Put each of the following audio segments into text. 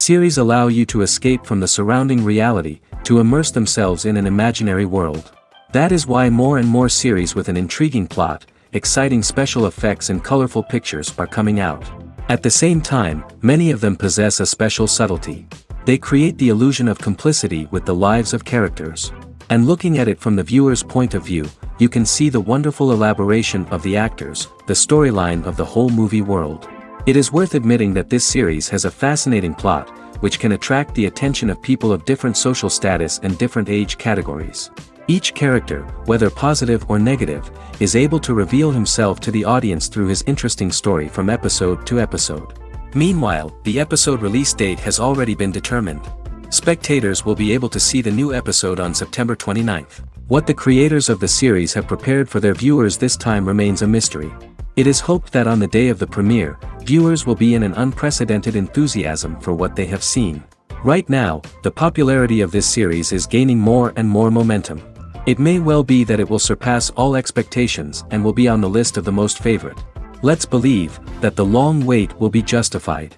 Series allow you to escape from the surrounding reality, to immerse themselves in an imaginary world. That is why more and more series with an intriguing plot, exciting special effects and colorful pictures are coming out. At the same time, many of them possess a special subtlety. They create the illusion of complicity with the lives of characters. And looking at it from the viewer's point of view, you can see the wonderful elaboration of the actors, the storyline of the whole movie world. It is worth admitting that this series has a fascinating plot, which can attract the attention of people of different social status and different age categories. Each character, whether positive or negative, is able to reveal himself to the audience through his interesting story from episode to episode. Meanwhile, the episode release date has already been determined. Spectators will be able to see the new episode on September 29th. What the creators of the series have prepared for their viewers this time remains a mystery. It is hoped that on the day of the premiere, viewers will be in an unprecedented enthusiasm for what they have seen. Right now, the popularity of this series is gaining more and more momentum. It may well be that it will surpass all expectations and will be on the list of the most favorite. Let's believe that the long wait will be justified.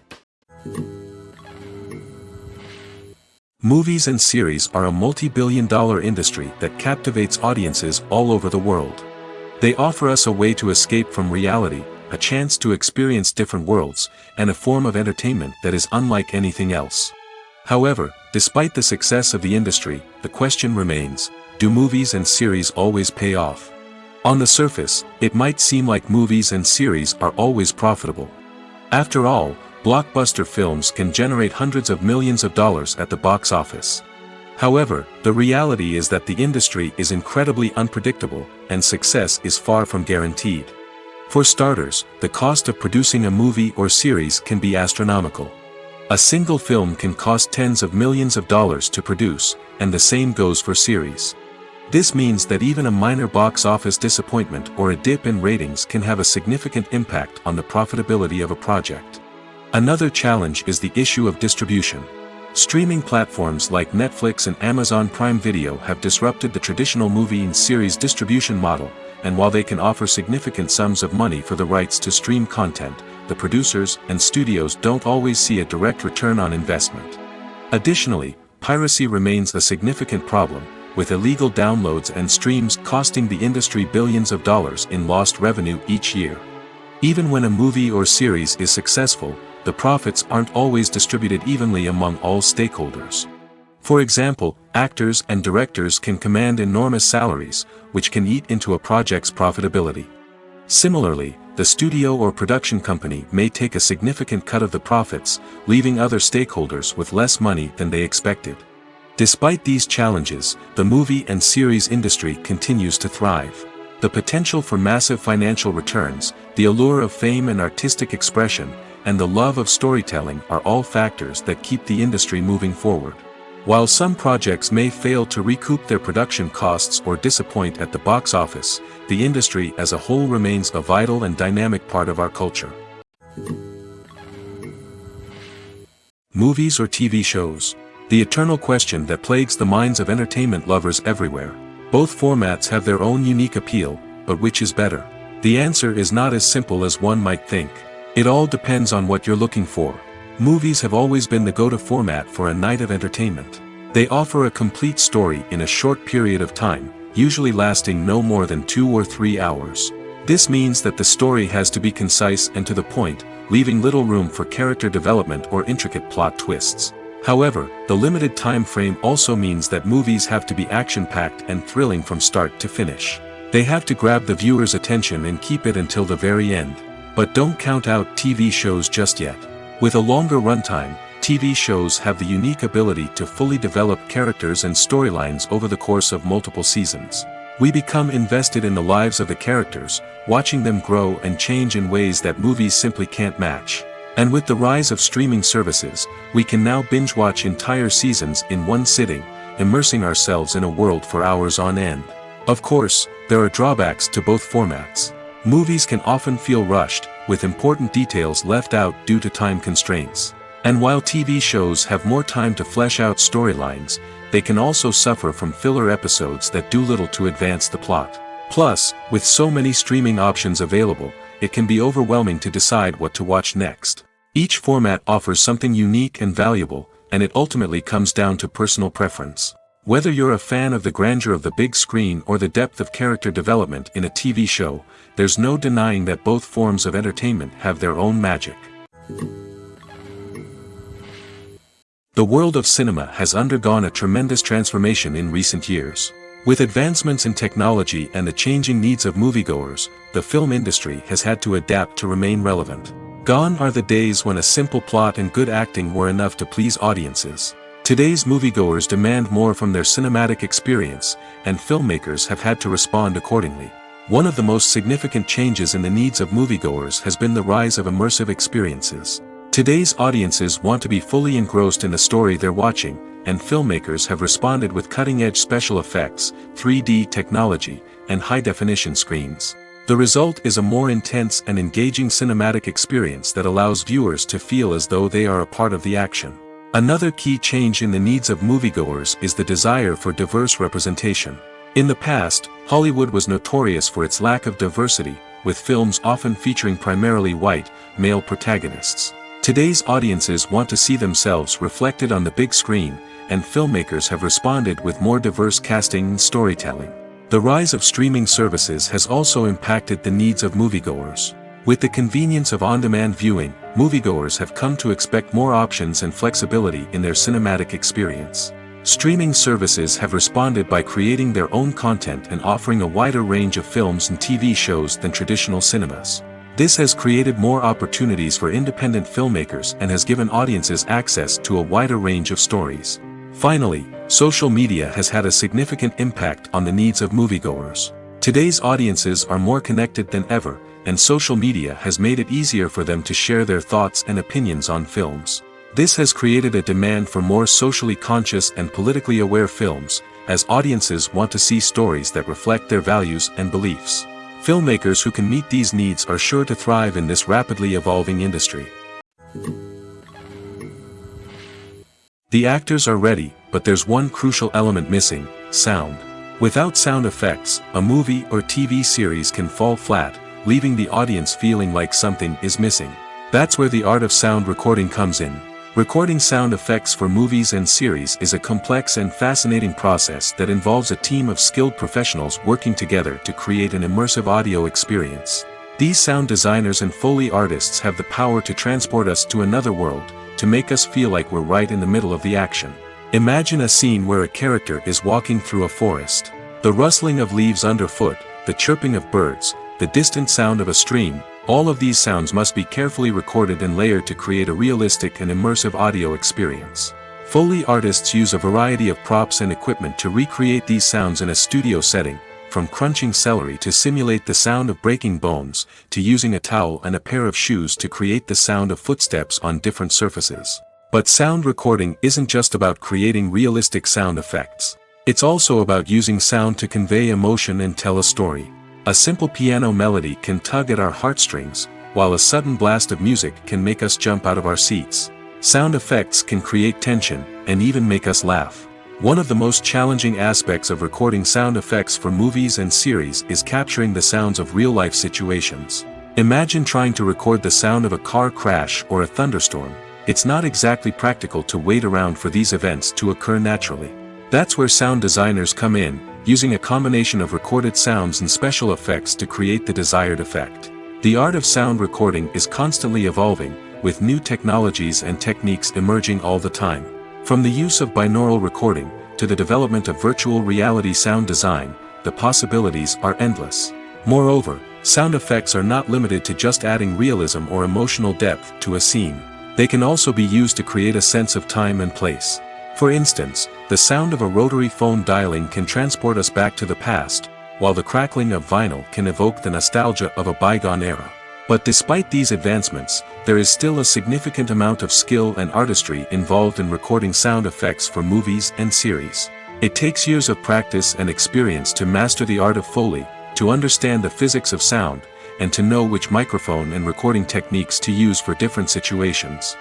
Movies and series are a multi-billion-dollar industry that captivates audiences all over the world. They offer us a way to escape from reality, a chance to experience different worlds, and a form of entertainment that is unlike anything else. However, despite the success of the industry, the question remains, do movies and series always pay off? On the surface, it might seem like movies and series are always profitable. After all, blockbuster films can generate hundreds of millions of dollars at the box office. However, the reality is that the industry is incredibly unpredictable, and success is far from guaranteed. For starters, the cost of producing a movie or series can be astronomical. A single film can cost tens of millions of dollars to produce, and the same goes for series. This means that even a minor box office disappointment or a dip in ratings can have a significant impact on the profitability of a project. Another challenge is the issue of distribution. Streaming platforms like Netflix and Amazon Prime Video have disrupted the traditional movie and series distribution model, and while they can offer significant sums of money for the rights to stream content, the producers and studios don't always see a direct return on investment. Additionally, piracy remains a significant problem, with illegal downloads and streams costing the industry billions of dollars in lost revenue each year. Even when a movie or series is successful, the profits aren't always distributed evenly among all stakeholders. For example, actors and directors can command enormous salaries, which can eat into a project's profitability. Similarly, the studio or production company may take a significant cut of the profits, leaving other stakeholders with less money than they expected. Despite these challenges, the movie and series industry continues to thrive. The potential for massive financial returns, the allure of fame and artistic expression, and the love of storytelling are all factors that keep the industry moving forward. While some projects may fail to recoup their production costs or disappoint at the box office, the industry as a whole remains a vital and dynamic part of our culture. Movies or TV shows? The eternal question that plagues the minds of entertainment lovers everywhere. Both formats have their own unique appeal, but which is better? The answer is not as simple as one might think. It all depends on what you're looking for. Movies have always been the go-to format for a night of entertainment. They offer a complete story in a short period of time, usually lasting no more than 2 or 3 hours. This means that the story has to be concise and to the point, leaving little room for character development or intricate plot twists. However, the limited time frame also means that movies have to be action-packed and thrilling from start to finish. They have to grab the viewer's attention and keep it until the very end. But don't count out TV shows just yet. With a longer runtime, TV shows have the unique ability to fully develop characters and storylines over the course of multiple seasons. We become invested in the lives of the characters, watching them grow and change in ways that movies simply can't match. And with the rise of streaming services, we can now binge-watch entire seasons in one sitting, immersing ourselves in a world for hours on end. Of course, there are drawbacks to both formats. Movies can often feel rushed, with important details left out due to time constraints. And while TV shows have more time to flesh out storylines, they can also suffer from filler episodes that do little to advance the plot. Plus, with so many streaming options available, it can be overwhelming to decide what to watch next. Each format offers something unique and valuable, and it ultimately comes down to personal preference. Whether you're a fan of the grandeur of the big screen or the depth of character development in a TV show, there's no denying that both forms of entertainment have their own magic. The world of cinema has undergone a tremendous transformation in recent years. With advancements in technology and the changing needs of moviegoers, the film industry has had to adapt to remain relevant. Gone are the days when a simple plot and good acting were enough to please audiences. Today's moviegoers demand more from their cinematic experience, and filmmakers have had to respond accordingly. One of the most significant changes in the needs of moviegoers has been the rise of immersive experiences. Today's audiences want to be fully engrossed in the story they're watching, and filmmakers have responded with cutting-edge special effects, 3D technology, and high-definition screens. The result is a more intense and engaging cinematic experience that allows viewers to feel as though they are a part of the action. Another key change in the needs of moviegoers is the desire for diverse representation. In the past, Hollywood was notorious for its lack of diversity, with films often featuring primarily white, male protagonists. Today's audiences want to see themselves reflected on the big screen, and filmmakers have responded with more diverse casting and storytelling. The rise of streaming services has also impacted the needs of moviegoers. With the convenience of on-demand viewing, moviegoers have come to expect more options and flexibility in their cinematic experience. Streaming services have responded by creating their own content and offering a wider range of films and TV shows than traditional cinemas. This has created more opportunities for independent filmmakers and has given audiences access to a wider range of stories. Finally, social media has had a significant impact on the needs of moviegoers. Today's audiences are more connected than ever, and social media has made it easier for them to share their thoughts and opinions on films. This has created a demand for more socially conscious and politically aware films, as audiences want to see stories that reflect their values and beliefs. Filmmakers who can meet these needs are sure to thrive in this rapidly evolving industry. The actors are ready, but there's one crucial element missing: sound. Without sound effects, a movie or TV series can fall flat, leaving the audience feeling like something is missing. That's where the art of sound recording comes in. Recording sound effects for movies and series is a complex and fascinating process that involves a team of skilled professionals working together to create an immersive audio experience. These sound designers and Foley artists have the power to transport us to another world, to make us feel like we're right in the middle of the action. Imagine a scene where a character is walking through a forest. The rustling of leaves underfoot, the chirping of birds, the distant sound of a stream, all of these sounds must be carefully recorded and layered to create a realistic and immersive audio experience. Foley artists use a variety of props and equipment to recreate these sounds in a studio setting, from crunching celery to simulate the sound of breaking bones, to using a towel and a pair of shoes to create the sound of footsteps on different surfaces. But sound recording isn't just about creating realistic sound effects. It's also about using sound to convey emotion and tell a story. A simple piano melody can tug at our heartstrings, while a sudden blast of music can make us jump out of our seats. Sound effects can create tension, and even make us laugh. One of the most challenging aspects of recording sound effects for movies and series is capturing the sounds of real-life situations. Imagine trying to record the sound of a car crash or a thunderstorm. It's not exactly practical to wait around for these events to occur naturally. That's where sound designers come in, using a combination of recorded sounds and special effects to create the desired effect. The art of sound recording is constantly evolving, with new technologies and techniques emerging all the time. From the use of binaural recording, to the development of virtual reality sound design, the possibilities are endless. Moreover, sound effects are not limited to just adding realism or emotional depth to a scene. They can also be used to create a sense of time and place. For instance, the sound of a rotary phone dialing can transport us back to the past, while the crackling of vinyl can evoke the nostalgia of a bygone era. But despite these advancements, there is still a significant amount of skill and artistry involved in recording sound effects for movies and series. It takes years of practice and experience to master the art of Foley, to understand the physics of sound, and to know which microphone and recording techniques to use for different situations.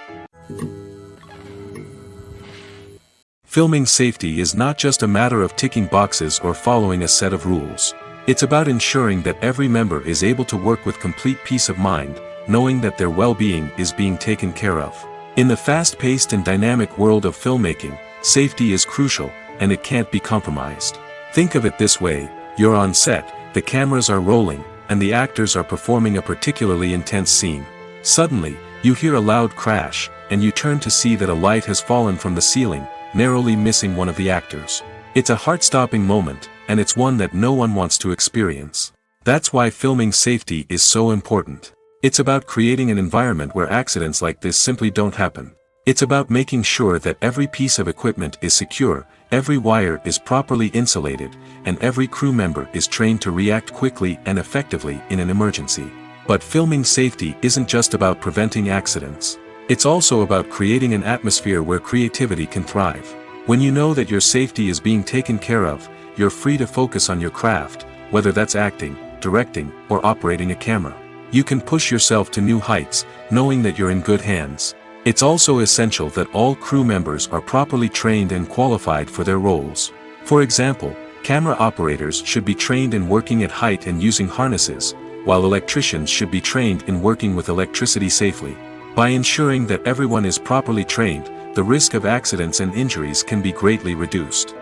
Filming safety is not just a matter of ticking boxes or following a set of rules. It's about ensuring that every member is able to work with complete peace of mind, knowing that their well-being is being taken care of. In the fast-paced and dynamic world of filmmaking, safety is crucial, and it can't be compromised. Think of it this way: you're on set, the cameras are rolling, and the actors are performing a particularly intense scene. Suddenly, you hear a loud crash, and you turn to see that a light has fallen from the ceiling, narrowly missing one of the actors. It's a heart-stopping moment, and it's one that no one wants to experience. That's why filming safety is so important. It's about creating an environment where accidents like this simply don't happen. It's about making sure that every piece of equipment is secure, every wire is properly insulated, and every crew member is trained to react quickly and effectively in an emergency. But filming safety isn't just about preventing accidents. It's also about creating an atmosphere where creativity can thrive. When you know that your safety is being taken care of, you're free to focus on your craft, whether that's acting, directing, or operating a camera. You can push yourself to new heights, knowing that you're in good hands. It's also essential that all crew members are properly trained and qualified for their roles. For example, camera operators should be trained in working at height and using harnesses, while electricians should be trained in working with electricity safely. By ensuring that everyone is properly trained, the risk of accidents and injuries can be greatly reduced.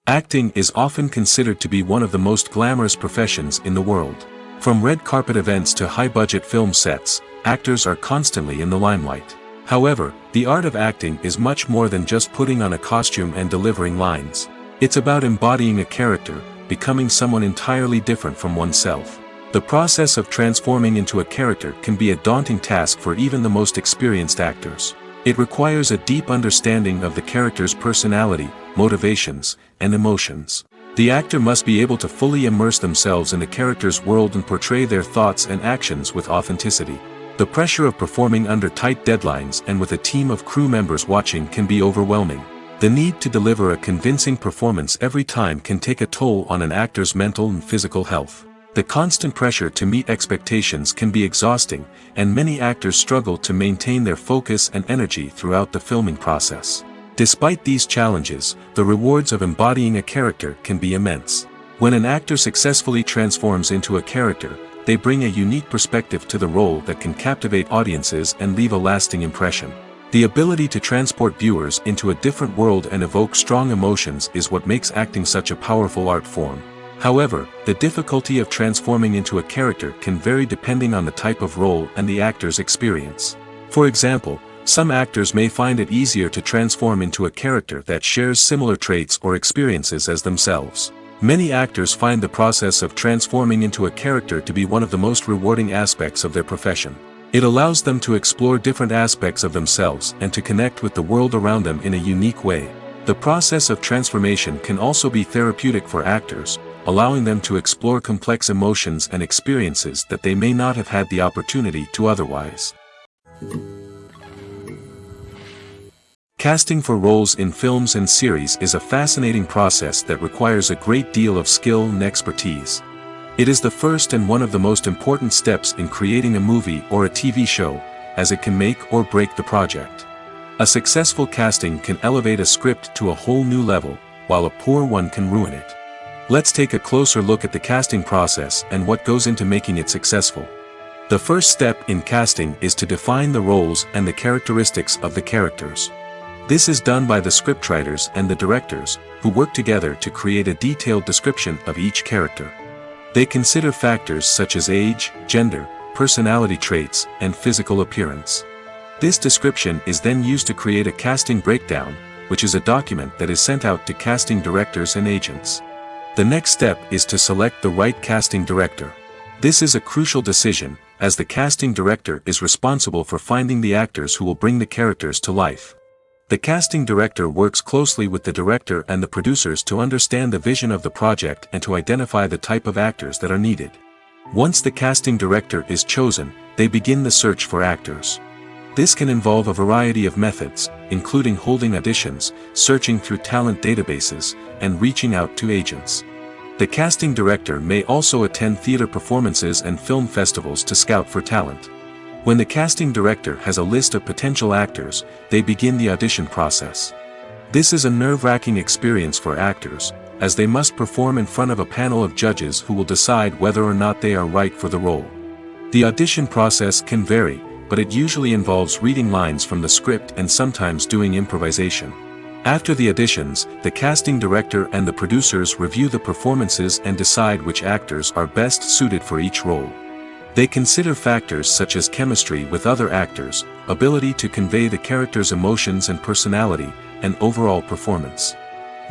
Acting is often considered to be one of the most glamorous professions in the world. From red carpet events to high-budget film sets, actors are constantly in the limelight. However, the art of acting is much more than just putting on a costume and delivering lines. It's about embodying a character, becoming someone entirely different from oneself. The process of transforming into a character can be a daunting task for even the most experienced actors. It requires a deep understanding of the character's personality, motivations, and emotions. The actor must be able to fully immerse themselves in the character's world and portray their thoughts and actions with authenticity. The pressure of performing under tight deadlines and with a team of crew members watching can be overwhelming. The need to deliver a convincing performance every time can take a toll on an actor's mental and physical health. The constant pressure to meet expectations can be exhausting, and many actors struggle to maintain their focus and energy throughout the filming process. Despite these challenges, the rewards of embodying a character can be immense. When an actor successfully transforms into a character, they bring a unique perspective to the role that can captivate audiences and leave a lasting impression. The ability to transport viewers into a different world and evoke strong emotions is what makes acting such a powerful art form. However, the difficulty of transforming into a character can vary depending on the type of role and the actor's experience. For example, some actors may find it easier to transform into a character that shares similar traits or experiences as themselves. Many actors find the process of transforming into a character to be one of the most rewarding aspects of their profession. It allows them to explore different aspects of themselves and to connect with the world around them in a unique way. The process of transformation can also be therapeutic for actors, allowing them to explore complex emotions and experiences that they may not have had the opportunity to otherwise. Casting for roles in films and series is a fascinating process that requires a great deal of skill and expertise. It is the first and one of the most important steps in creating a movie or a TV show, as it can make or break the project. A successful casting can elevate a script to a whole new level, while a poor one can ruin it. Let's take a closer look at the casting process and what goes into making it successful. The first step in casting is to define the roles and the characteristics of the characters. This is done by the scriptwriters and the directors, who work together to create a detailed description of each character. They consider factors such as age, gender, personality traits, and physical appearance. This description is then used to create a casting breakdown, which is a document that is sent out to casting directors and agents. The next step is to select the right casting director. This is a crucial decision, as the casting director is responsible for finding the actors who will bring the characters to life. The casting director works closely with the director and the producers to understand the vision of the project and to identify the type of actors that are needed. Once the casting director is chosen, they begin the search for actors. This can involve a variety of methods, including holding auditions, searching through talent databases, and reaching out to agents. The casting director may also attend theater performances and film festivals to scout for talent. When the casting director has a list of potential actors, they begin the audition process. This is a nerve-wracking experience for actors, as they must perform in front of a panel of judges who will decide whether or not they are right for the role. The audition process can vary, but it usually involves reading lines from the script and sometimes doing improvisation. After the auditions, the casting director and the producers review the performances and decide which actors are best suited for each role. They consider factors such as chemistry with other actors, ability to convey the character's emotions and personality, and overall performance.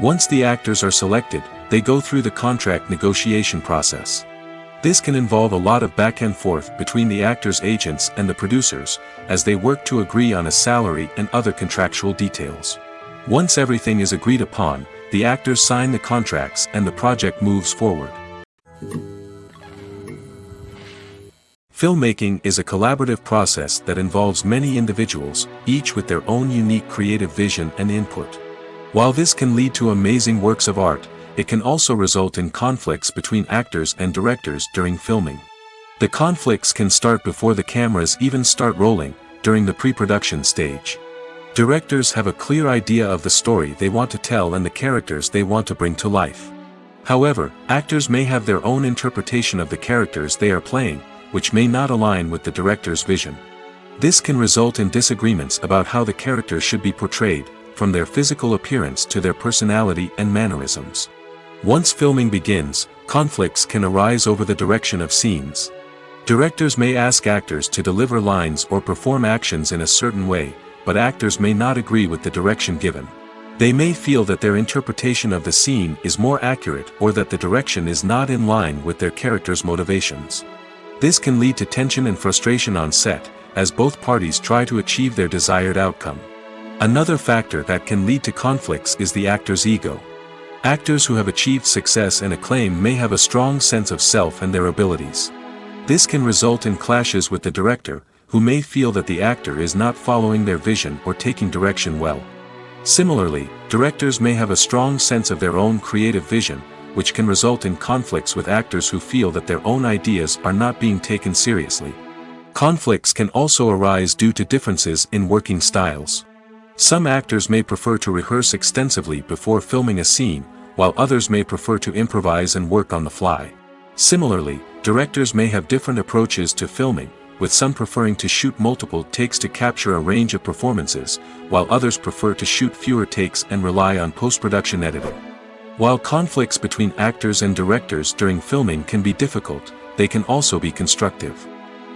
Once the actors are selected, they go through the contract negotiation process. This can involve a lot of back and forth between the actors' agents and the producers, as they work to agree on a salary and other contractual details. Once everything is agreed upon, the actors sign the contracts and the project moves forward. Filmmaking is a collaborative process that involves many individuals, each with their own unique creative vision and input. While this can lead to amazing works of art, it can also result in conflicts between actors and directors during filming. The conflicts can start before the cameras even start rolling, during the pre-production stage. Directors have a clear idea of the story they want to tell and the characters they want to bring to life. However, actors may have their own interpretation of the characters they are playing, which may not align with the director's vision. This can result in disagreements about how the characters should be portrayed, from their physical appearance to their personality and mannerisms. Once filming begins, conflicts can arise over the direction of scenes. Directors may ask actors to deliver lines or perform actions in a certain way, but actors may not agree with the direction given. They may feel that their interpretation of the scene is more accurate or that the direction is not in line with their character's motivations. This can lead to tension and frustration on set, as both parties try to achieve their desired outcome. Another factor that can lead to conflicts is the actor's ego. Actors who have achieved success and acclaim may have a strong sense of self and their abilities. This can result in clashes with the director, who may feel that the actor is not following their vision or taking direction well. Similarly, directors may have a strong sense of their own creative vision, which can result in conflicts with actors who feel that their own ideas are not being taken seriously. Conflicts can also arise due to differences in working styles. Some actors may prefer to rehearse extensively before filming a scene, while others may prefer to improvise and work on the fly. Similarly, directors may have different approaches to filming, with some preferring to shoot multiple takes to capture a range of performances, while others prefer to shoot fewer takes and rely on post-production editing. While conflicts between actors and directors during filming can be difficult, they can also be constructive.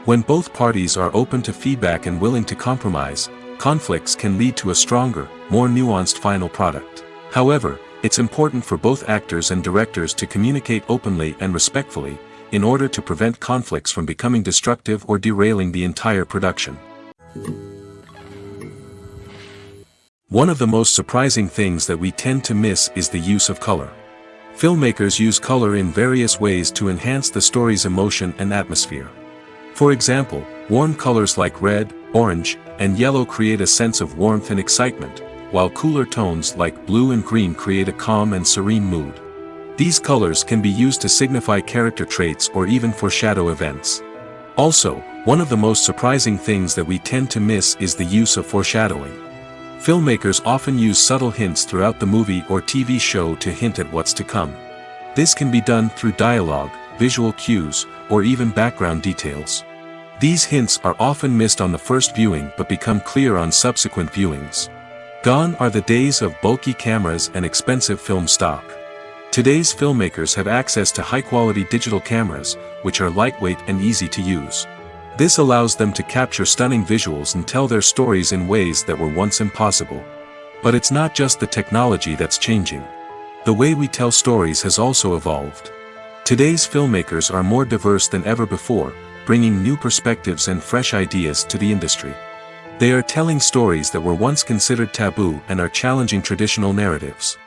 When both parties are open to feedback and willing to compromise, conflicts can lead to a stronger, more nuanced final product. However, it's important for both actors and directors to communicate openly and respectfully, in order to prevent conflicts from becoming destructive or derailing the entire production. One of the most surprising things that we tend to miss is the use of color. Filmmakers use color in various ways to enhance the story's emotion and atmosphere. For example, warm colors like red, orange, and yellow create a sense of warmth and excitement, while cooler tones like blue and green create a calm and serene mood. These colors can be used to signify character traits or even foreshadow events. Also, one of the most surprising things that we tend to miss is the use of foreshadowing. Filmmakers often use subtle hints throughout the movie or TV show to hint at what's to come. This can be done through dialogue, visual cues, or even background details. These hints are often missed on the first viewing but become clear on subsequent viewings. Gone are the days of bulky cameras and expensive film stock. Today's filmmakers have access to high-quality digital cameras, which are lightweight and easy to use. This allows them to capture stunning visuals and tell their stories in ways that were once impossible. But it's not just the technology that's changing. The way we tell stories has also evolved. Today's filmmakers are more diverse than ever before, bringing new perspectives and fresh ideas to the industry. They are telling stories that were once considered taboo and are challenging traditional narratives.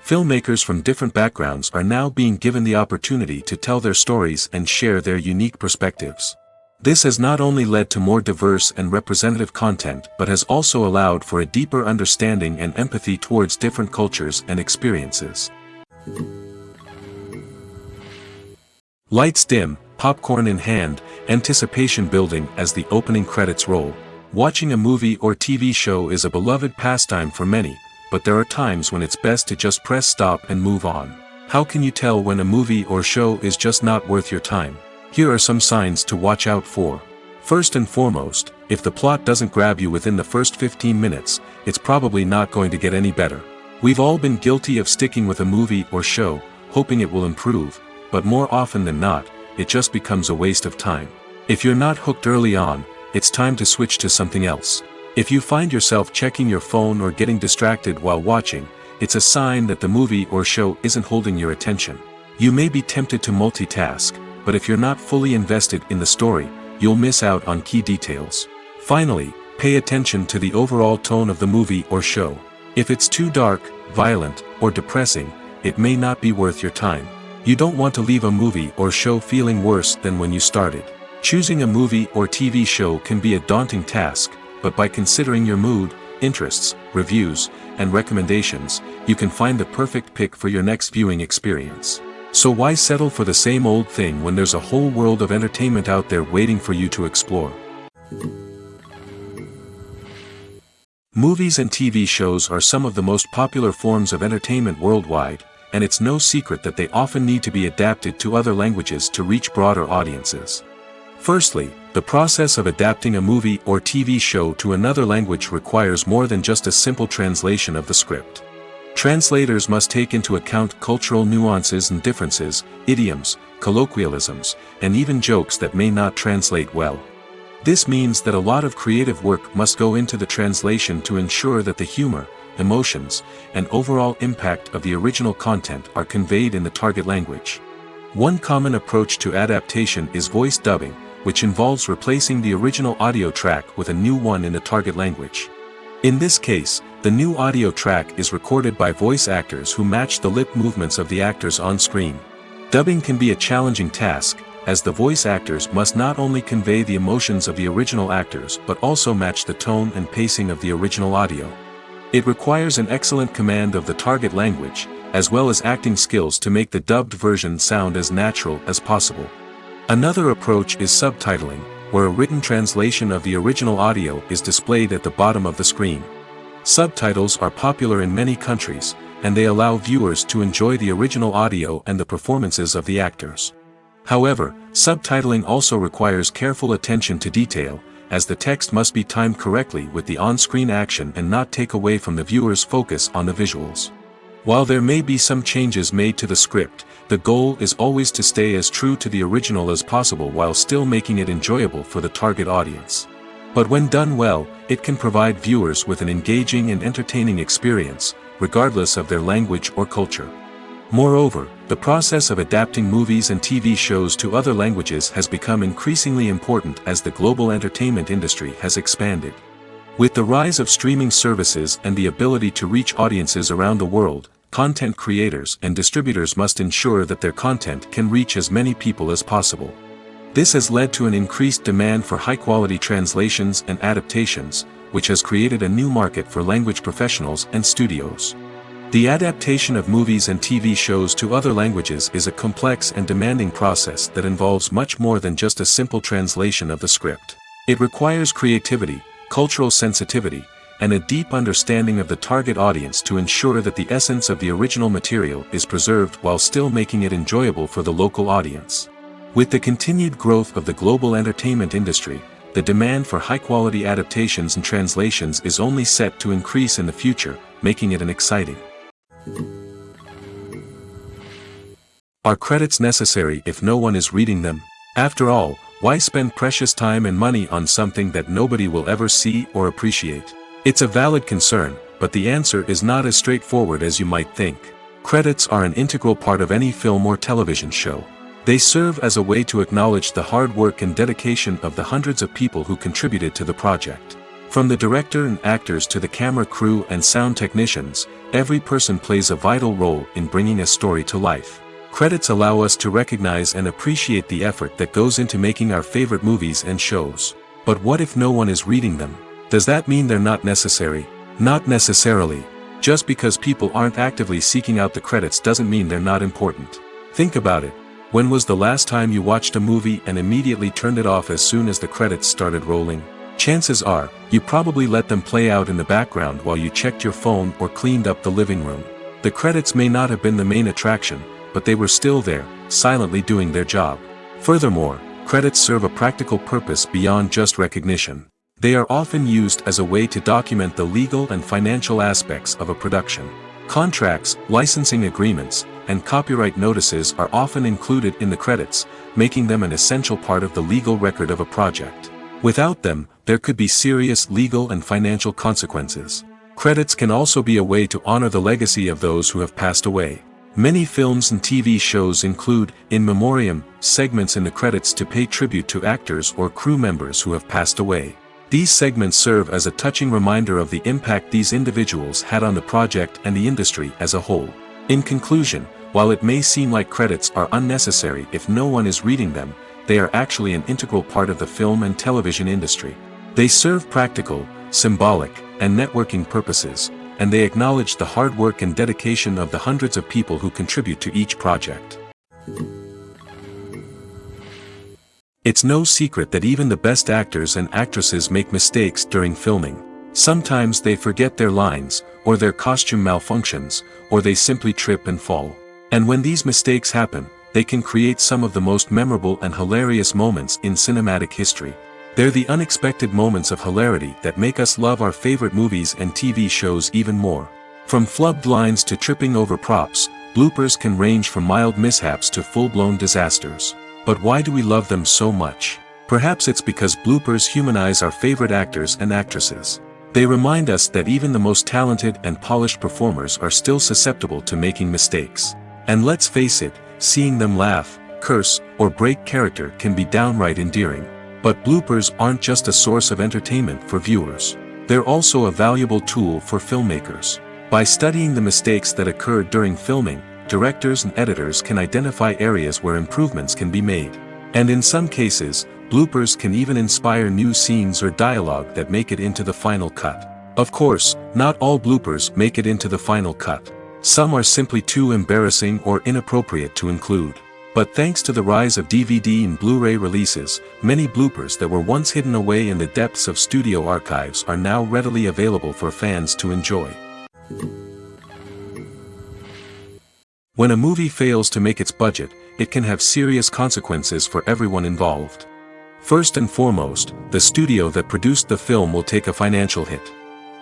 Filmmakers from different backgrounds are now being given the opportunity to tell their stories and share their unique perspectives. This has not only led to more diverse and representative content but has also allowed for a deeper understanding and empathy towards different cultures and experiences. Lights dim, popcorn in hand, anticipation building as the opening credits roll. Watching a movie or TV show is a beloved pastime for many, but there are times when it's best to just press stop and move on. How can you tell when a movie or show is just not worth your time? Here are some signs to watch out for. First and foremost, if the plot doesn't grab you within the first 15 minutes, it's probably not going to get any better. We've all been guilty of sticking with a movie or show, hoping it will improve, but more often than not, it just becomes a waste of time. If you're not hooked early on, it's time to switch to something else. If you find yourself checking your phone or getting distracted while watching, it's a sign that the movie or show isn't holding your attention. You may be tempted to multitask, but if you're not fully invested in the story, you'll miss out on key details. Finally, pay attention to the overall tone of the movie or show. If it's too dark, violent, or depressing, it may not be worth your time. You don't want to leave a movie or show feeling worse than when you started. Choosing a movie or TV show can be a daunting task, but by considering your mood, interests, reviews, and recommendations, you can find the perfect pick for your next viewing experience. So why settle for the same old thing when there's a whole world of entertainment out there waiting for you to explore? Movies and TV shows are some of the most popular forms of entertainment worldwide, and it's no secret that they often need to be adapted to other languages to reach broader audiences. Firstly, the process of adapting a movie or TV show to another language requires more than just a simple translation of the script. Translators must take into account cultural nuances and differences, idioms, colloquialisms, and even jokes that may not translate well. This means that a lot of creative work must go into the translation to ensure that the humor, emotions, and overall impact of the original content are conveyed in the target language. One common approach to adaptation is voice dubbing, which involves replacing the original audio track with a new one in the target language. In this case, the new audio track is recorded by voice actors who match the lip movements of the actors on screen. Dubbing can be a challenging task, as the voice actors must not only convey the emotions of the original actors but also match the tone and pacing of the original audio. It requires an excellent command of the target language, as well as acting skills to make the dubbed version sound as natural as possible. Another approach is subtitling, where a written translation of the original audio is displayed at the bottom of the screen. Subtitles are popular in many countries, and they allow viewers to enjoy the original audio and the performances of the actors. However, subtitling also requires careful attention to detail, as the text must be timed correctly with the on-screen action and not take away from the viewer's focus on the visuals. While there may be some changes made to the script, the goal is always to stay as true to the original as possible while still making it enjoyable for the target audience. But when done well, it can provide viewers with an engaging and entertaining experience, regardless of their language or culture. Moreover, the process of adapting movies and TV shows to other languages has become increasingly important as the global entertainment industry has expanded. With the rise of streaming services and the ability to reach audiences around the world, content creators and distributors must ensure that their content can reach as many people as possible. This has led to an increased demand for high-quality translations and adaptations, which has created a new market for language professionals and studios. The adaptation of movies and TV shows to other languages is a complex and demanding process that involves much more than just a simple translation of the script. It requires creativity, cultural sensitivity, and a deep understanding of the target audience to ensure that the essence of the original material is preserved while still making it enjoyable for the local audience. With the continued growth of the global entertainment industry, the demand for high-quality adaptations and translations is only set to increase in the future, making it an exciting. Are credits necessary if no one is reading them? After all, why spend precious time and money on something that nobody will ever see or appreciate? It's a valid concern, but the answer is not as straightforward as you might think. Credits are an integral part of any film or television show. They serve as a way to acknowledge the hard work and dedication of the hundreds of people who contributed to the project. From the director and actors to the camera crew and sound technicians, every person plays a vital role in bringing a story to life. Credits allow us to recognize and appreciate the effort that goes into making our favorite movies and shows. But what if no one is reading them? Does that mean they're not necessary? Not necessarily. Just because people aren't actively seeking out the credits doesn't mean they're not important. Think about it. When was the last time you watched a movie and immediately turned it off as soon as the credits started rolling? Chances are, you probably let them play out in the background while you checked your phone or cleaned up the living room. The credits may not have been the main attraction, but they were still there, silently doing their job. Furthermore, credits serve a practical purpose beyond just recognition. They are often used as a way to document the legal and financial aspects of a production. Contracts, licensing agreements, and copyright notices are often included in the credits, making them an essential part of the legal record of a project. Without them, there could be serious legal and financial consequences. Credits can also be a way to honor the legacy of those who have passed away. Many films and TV shows include, in memoriam, segments in the credits to pay tribute to actors or crew members who have passed away. These segments serve as a touching reminder of the impact these individuals had on the project and the industry as a whole. In conclusion, while it may seem like credits are unnecessary if no one is reading them, they are actually an integral part of the film and television industry. They serve practical, symbolic, and networking purposes, and they acknowledge the hard work and dedication of the hundreds of people who contribute to each project. It's no secret that even the best actors and actresses make mistakes during filming. Sometimes they forget their lines, or their costume malfunctions, or they simply trip and fall. And when these mistakes happen, they can create some of the most memorable and hilarious moments in cinematic history. They're the unexpected moments of hilarity that make us love our favorite movies and TV shows even more. From flubbed lines to tripping over props, bloopers can range from mild mishaps to full-blown disasters. But why do we love them so much? Perhaps it's because bloopers humanize our favorite actors and actresses. They remind us that even the most talented and polished performers are still susceptible to making mistakes. And let's face it, seeing them laugh, curse, or break character can be downright endearing. But bloopers aren't just a source of entertainment for viewers. They're also a valuable tool for filmmakers. By studying the mistakes that occurred during filming, directors and editors can identify areas where improvements can be made. And in some cases, bloopers can even inspire new scenes or dialogue that make it into the final cut. Of course, not all bloopers make it into the final cut. Some are simply too embarrassing or inappropriate to include. But thanks to the rise of DVD and Blu-ray releases, many bloopers that were once hidden away in the depths of studio archives are now readily available for fans to enjoy. When a movie fails to make its budget, it can have serious consequences for everyone involved. First and foremost, the studio that produced the film will take a financial hit.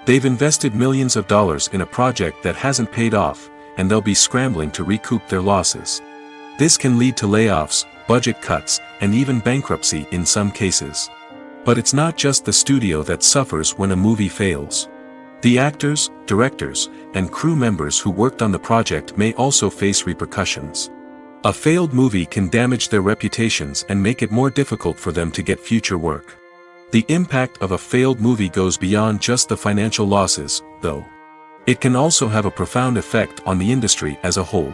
They've invested millions of dollars in a project that hasn't paid off, and they'll be scrambling to recoup their losses. This can lead to layoffs, budget cuts, and even bankruptcy in some cases. But it's not just the studio that suffers when a movie fails. The actors, directors, and crew members who worked on the project may also face repercussions. A failed movie can damage their reputations and make it more difficult for them to get future work. The impact of a failed movie goes beyond just the financial losses, though. It can also have a profound effect on the industry as a whole.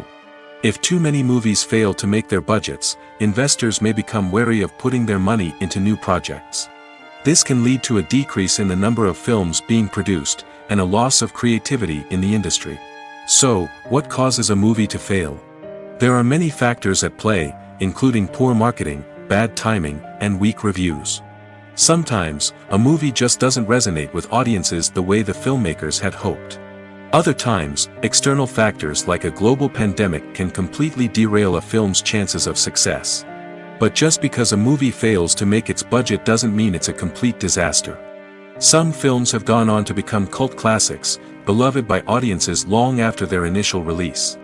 If too many movies fail to make their budgets, investors may become wary of putting their money into new projects. This can lead to a decrease in the number of films being produced, and a loss of creativity in the industry. So, what causes a movie to fail? There are many factors at play, including poor marketing, bad timing, and weak reviews. Sometimes, a movie just doesn't resonate with audiences the way the filmmakers had hoped. Other times, external factors like a global pandemic can completely derail a film's chances of success. But just because a movie fails to make its budget doesn't mean it's a complete disaster. Some films have gone on to become cult classics, beloved by audiences long after their initial release.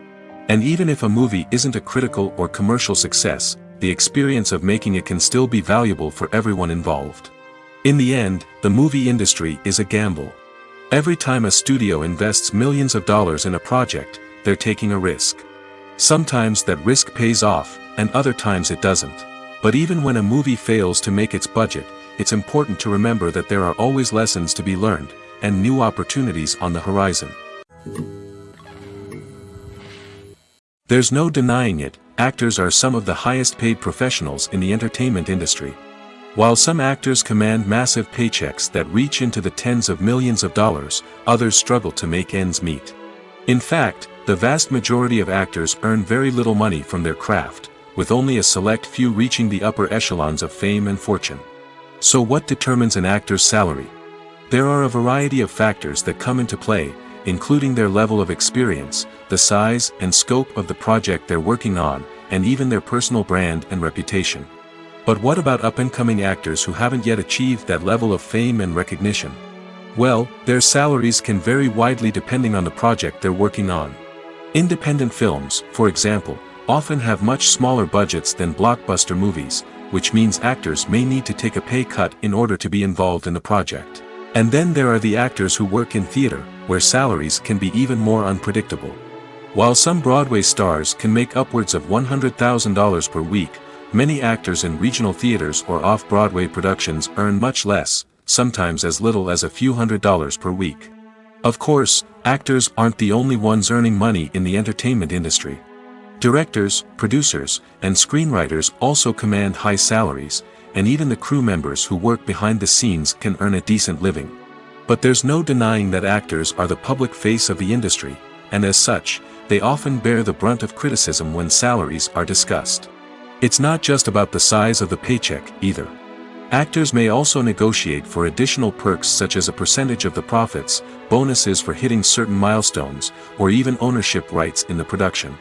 And even if a movie isn't a critical or commercial success, the experience of making it can still be valuable for everyone involved. In the end, the movie industry is a gamble. Every time a studio invests millions of dollars in a project, they're taking a risk. Sometimes that risk pays off, and other times it doesn't. But even when a movie fails to make its budget, it's important to remember that there are always lessons to be learned, and new opportunities on the horizon. There's no denying it, actors are some of the highest paid professionals in the entertainment industry. While some actors command massive paychecks that reach into the tens of millions of dollars, others struggle to make ends meet. In fact, the vast majority of actors earn very little money from their craft, with only a select few reaching the upper echelons of fame and fortune. So what determines an actor's salary? There are a variety of factors that come into play, including their level of experience, the size and scope of the project they're working on, and even their personal brand and reputation. But what about up-and-coming actors who haven't yet achieved that level of fame and recognition? Well, their salaries can vary widely depending on the project they're working on. Independent films, for example, often have much smaller budgets than blockbuster movies, which means actors may need to take a pay cut in order to be involved in the project. And then there are the actors who work in theater, where salaries can be even more unpredictable. While some Broadway stars can make upwards of $100,000 per week, many actors in regional theaters or off-Broadway productions earn much less, sometimes as little as a few $100s per week. Of course, actors aren't the only ones earning money in the entertainment industry. Directors, producers, and screenwriters also command high salaries, and even the crew members who work behind the scenes can earn a decent living. But there's no denying that actors are the public face of the industry, and as such, they often bear the brunt of criticism when salaries are discussed. It's not just about the size of the paycheck, either. Actors may also negotiate for additional perks such as a percentage of the profits, bonuses for hitting certain milestones, or even ownership rights in the production.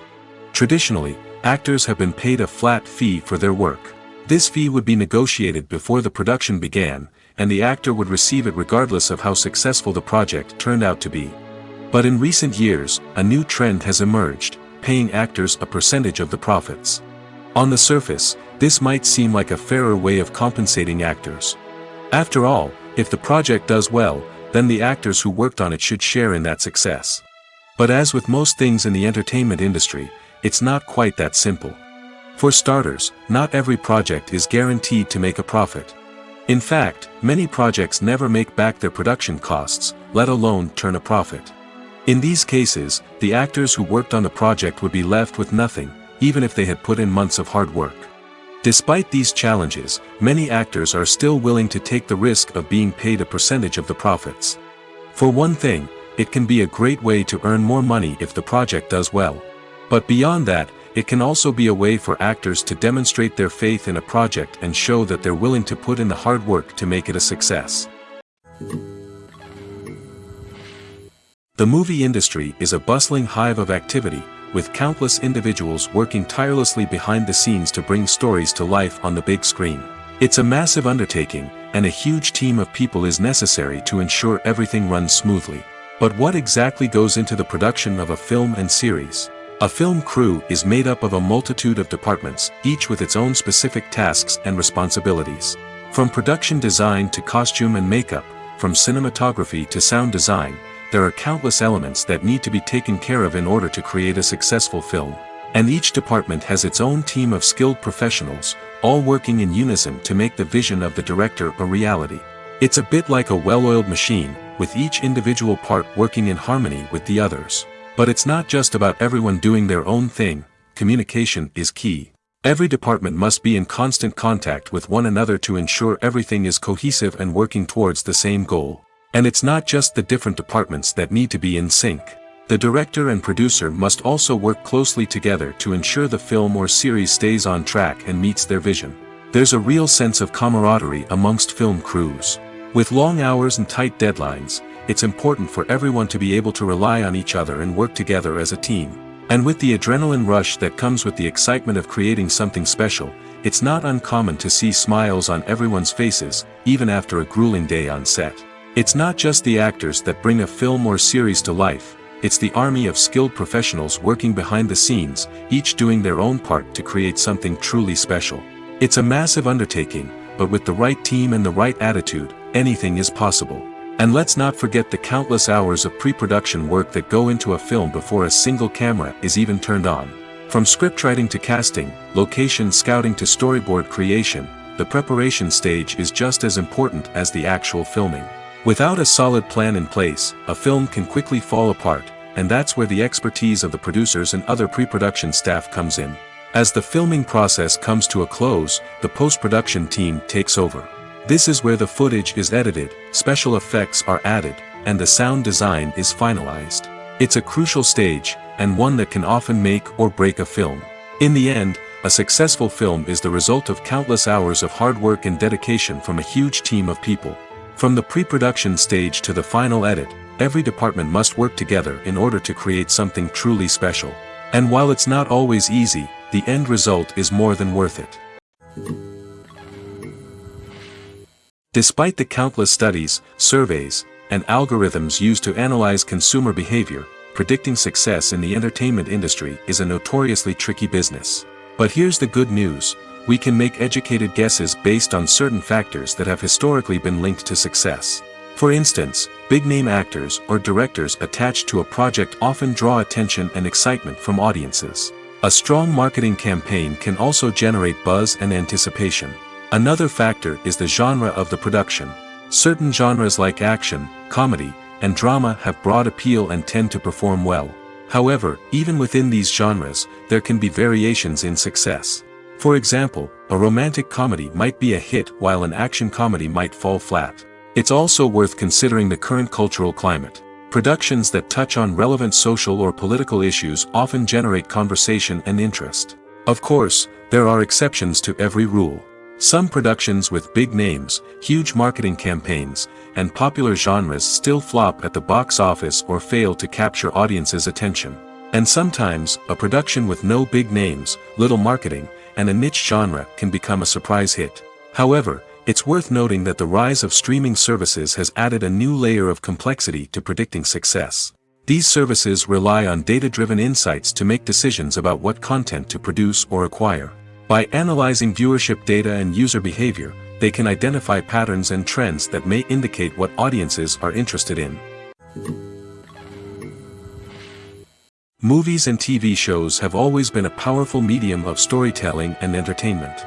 Traditionally, actors have been paid a flat fee for their work. This fee would be negotiated before the production began, and the actor would receive it regardless of how successful the project turned out to be. But in recent years, a new trend has emerged, paying actors a percentage of the profits. On the surface, this might seem like a fairer way of compensating actors. After all, if the project does well, then the actors who worked on it should share in that success. But as with most things in the entertainment industry, it's not quite that simple. For starters, not every project is guaranteed to make a profit. In fact, many projects never make back their production costs, let alone turn a profit. In these cases, the actors who worked on the project would be left with nothing, even if they had put in months of hard work. Despite these challenges, many actors are still willing to take the risk of being paid a percentage of the profits. For one thing, it can be a great way to earn more money if the project does well. But beyond that, it can also be a way for actors to demonstrate their faith in a project and show that they're willing to put in the hard work to make it a success. The movie industry is a bustling hive of activity, with countless individuals working tirelessly behind the scenes to bring stories to life on the big screen. It's a massive undertaking, and a huge team of people is necessary to ensure everything runs smoothly. But what exactly goes into the production of a film and series? A film crew is made up of a multitude of departments, each with its own specific tasks and responsibilities. From production design to costume and makeup, from cinematography to sound design, there are countless elements that need to be taken care of in order to create a successful film. And each department has its own team of skilled professionals, all working in unison to make the vision of the director a reality. It's a bit like a well-oiled machine, with each individual part working in harmony with the others. But it's not just about everyone doing their own thing, communication is key. Every department must be in constant contact with one another to ensure everything is cohesive and working towards the same goal. And it's not just the different departments that need to be in sync. The director and producer must also work closely together to ensure the film or series stays on track and meets their vision. There's a real sense of camaraderie amongst film crews. With long hours and tight deadlines, it's important for everyone to be able to rely on each other and work together as a team. And with the adrenaline rush that comes with the excitement of creating something special, it's not uncommon to see smiles on everyone's faces, even after a grueling day on set. It's not just the actors that bring a film or series to life, it's the army of skilled professionals working behind the scenes, each doing their own part to create something truly special. It's a massive undertaking, but with the right team and the right attitude, anything is possible. And let's not forget the countless hours of pre-production work that go into a film before a single camera is even turned on. From scriptwriting to casting, location scouting to storyboard creation, the preparation stage is just as important as the actual filming. Without a solid plan in place, a film can quickly fall apart, and that's where the expertise of the producers and other pre-production staff comes in. As the filming process comes to a close, the post-production team takes over. This is where the footage is edited, special effects are added, and the sound design is finalized. It's a crucial stage, and one that can often make or break a film. In the end, a successful film is the result of countless hours of hard work and dedication from a huge team of people. From the pre-production stage to the final edit, every department must work together in order to create something truly special. And while it's not always easy, the end result is more than worth it. Despite the countless studies, surveys, and algorithms used to analyze consumer behavior, predicting success in the entertainment industry is a notoriously tricky business. But here's the good news: we can make educated guesses based on certain factors that have historically been linked to success. For instance, big-name actors or directors attached to a project often draw attention and excitement from audiences. A strong marketing campaign can also generate buzz and anticipation. Another factor is the genre of the production. Certain genres like action, comedy, and drama have broad appeal and tend to perform well. However, even within these genres, there can be variations in success. For example, a romantic comedy might be a hit while an action comedy might fall flat. It's also worth considering the current cultural climate. Productions that touch on relevant social or political issues often generate conversation and interest. Of course, there are exceptions to every rule. Some productions with big names, huge marketing campaigns, and popular genres still flop at the box office or fail to capture audiences' attention. And sometimes, a production with no big names, little marketing, and a niche genre can become a surprise hit. However, it's worth noting that the rise of streaming services has added a new layer of complexity to predicting success. These services rely on data-driven insights to make decisions about what content to produce or acquire. By analyzing viewership data and user behavior, they can identify patterns and trends that may indicate what audiences are interested in. Movies and TV shows have always been a powerful medium of storytelling and entertainment.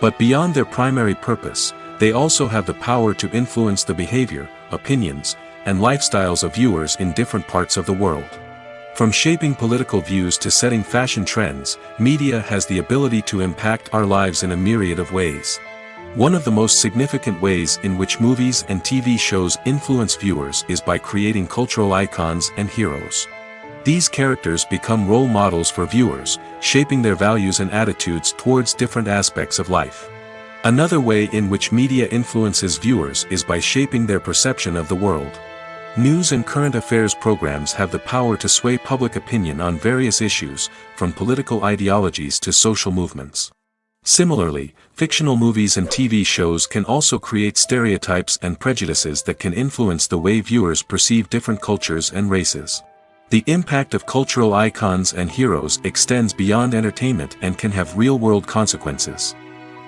But beyond their primary purpose, they also have the power to influence the behavior, opinions, and lifestyles of viewers in different parts of the world. From shaping political views to setting fashion trends, media has the ability to impact our lives in a myriad of ways. One of the most significant ways in which movies and TV shows influence viewers is by creating cultural icons and heroes. These characters become role models for viewers, shaping their values and attitudes towards different aspects of life. Another way in which media influences viewers is by shaping their perception of the world. News and current affairs programs have the power to sway public opinion on various issues, from political ideologies to social movements. Similarly, fictional movies and TV shows can also create stereotypes and prejudices that can influence the way viewers perceive different cultures and races. The impact of cultural icons and heroes extends beyond entertainment and can have real-world consequences.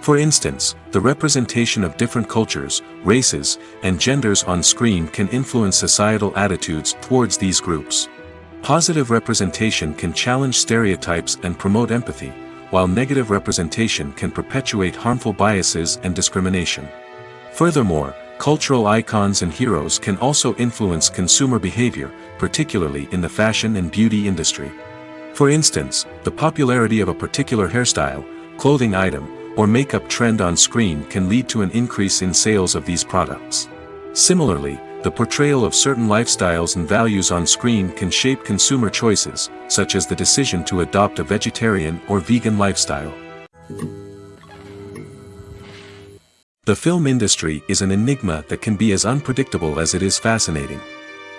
For instance, the representation of different cultures, races, and genders on screen can influence societal attitudes towards these groups. Positive representation can challenge stereotypes and promote empathy, while negative representation can perpetuate harmful biases and discrimination. Furthermore, cultural icons and heroes can also influence consumer behavior, particularly in the fashion and beauty industry. For instance, the popularity of a particular hairstyle, clothing item, or makeup trend on screen can lead to an increase in sales of these products. Similarly, the portrayal of certain lifestyles and values on screen can shape consumer choices, such as the decision to adopt a vegetarian or vegan lifestyle. The film industry is an enigma that can be as unpredictable as it is fascinating.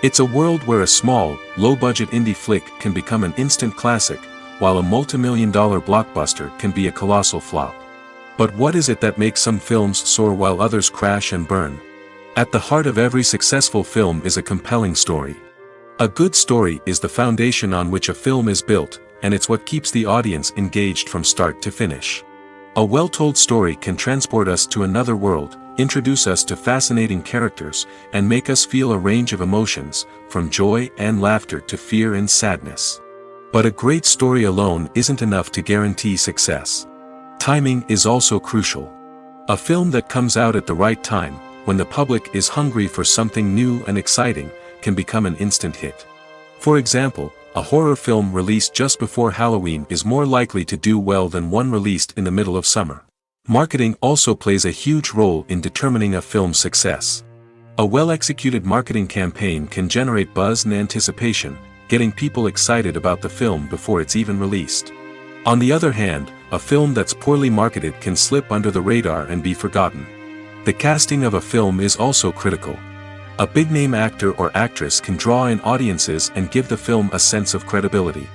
It's a world where a small, low-budget indie flick can become an instant classic, while a multi-million-dollar blockbuster can be a colossal flop. But what is it that makes some films soar while others crash and burn? At the heart of every successful film is a compelling story. A good story is the foundation on which a film is built, and it's what keeps the audience engaged from start to finish. A well-told story can transport us to another world, introduce us to fascinating characters, and make us feel a range of emotions, from joy and laughter to fear and sadness. But a great story alone isn't enough to guarantee success. Timing is also crucial. A film that comes out at the right time, when the public is hungry for something new and exciting, can become an instant hit. For example, a horror film released just before Halloween is more likely to do well than one released in the middle of summer. Marketing also plays a huge role in determining a film's success. A well-executed marketing campaign can generate buzz and anticipation, getting people excited about the film before it's even released. On the other hand, a film that's poorly marketed can slip under the radar and be forgotten. The casting of a film is also critical. A big-name actor or actress can draw in audiences and give the film a sense of credibility.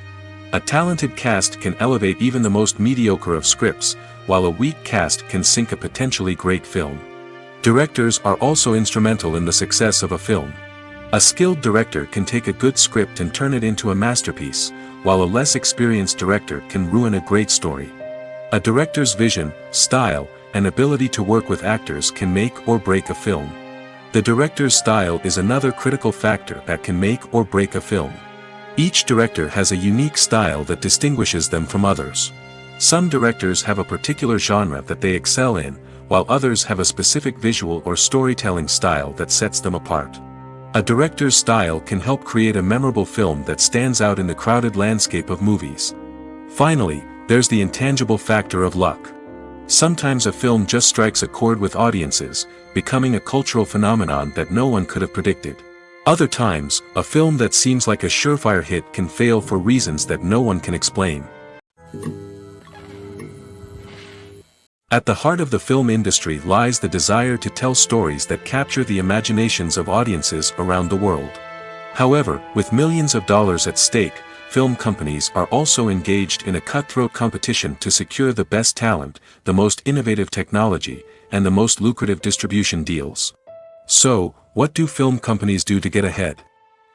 A talented cast can elevate even the most mediocre of scripts, while a weak cast can sink a potentially great film. Directors are also instrumental in the success of a film. A skilled director can take a good script and turn it into a masterpiece, while a less experienced director can ruin a great story. A director's vision, style, and ability to work with actors can make or break a film. The director's style is another critical factor that can make or break a film. Each director has a unique style that distinguishes them from others. Some directors have a particular genre that they excel in, while others have a specific visual or storytelling style that sets them apart. A director's style can help create a memorable film that stands out in the crowded landscape of movies. Finally, there's the intangible factor of luck. Sometimes a film just strikes a chord with audiences, becoming a cultural phenomenon that no one could have predicted. Other times, a film that seems like a surefire hit can fail for reasons that no one can explain. At the heart of the film industry lies the desire to tell stories that capture the imaginations of audiences around the world. However, with millions of dollars at stake, film companies are also engaged in a cutthroat competition to secure the best talent, the most innovative technology, and the most lucrative distribution deals. So, what do film companies do to get ahead?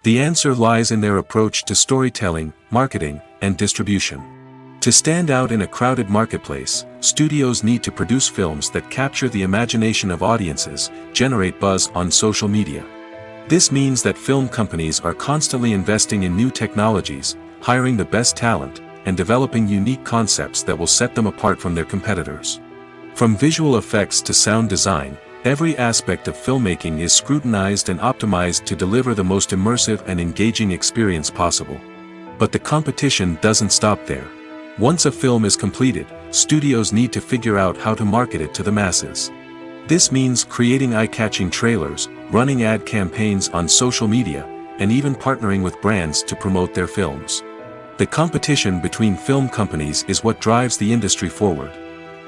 The answer lies in their approach to storytelling, marketing, and distribution. To stand out in a crowded marketplace, studios need to produce films that capture the imagination of audiences, generate buzz on social media. This means that film companies are constantly investing in new technologies, hiring the best talent, and developing unique concepts that will set them apart from their competitors. From visual effects to sound design, every aspect of filmmaking is scrutinized and optimized to deliver the most immersive and engaging experience possible. But the competition doesn't stop there. Once a film is completed, studios need to figure out how to market it to the masses. This means creating eye-catching trailers, running ad campaigns on social media, and even partnering with brands to promote their films. The competition between film companies is what drives the industry forward.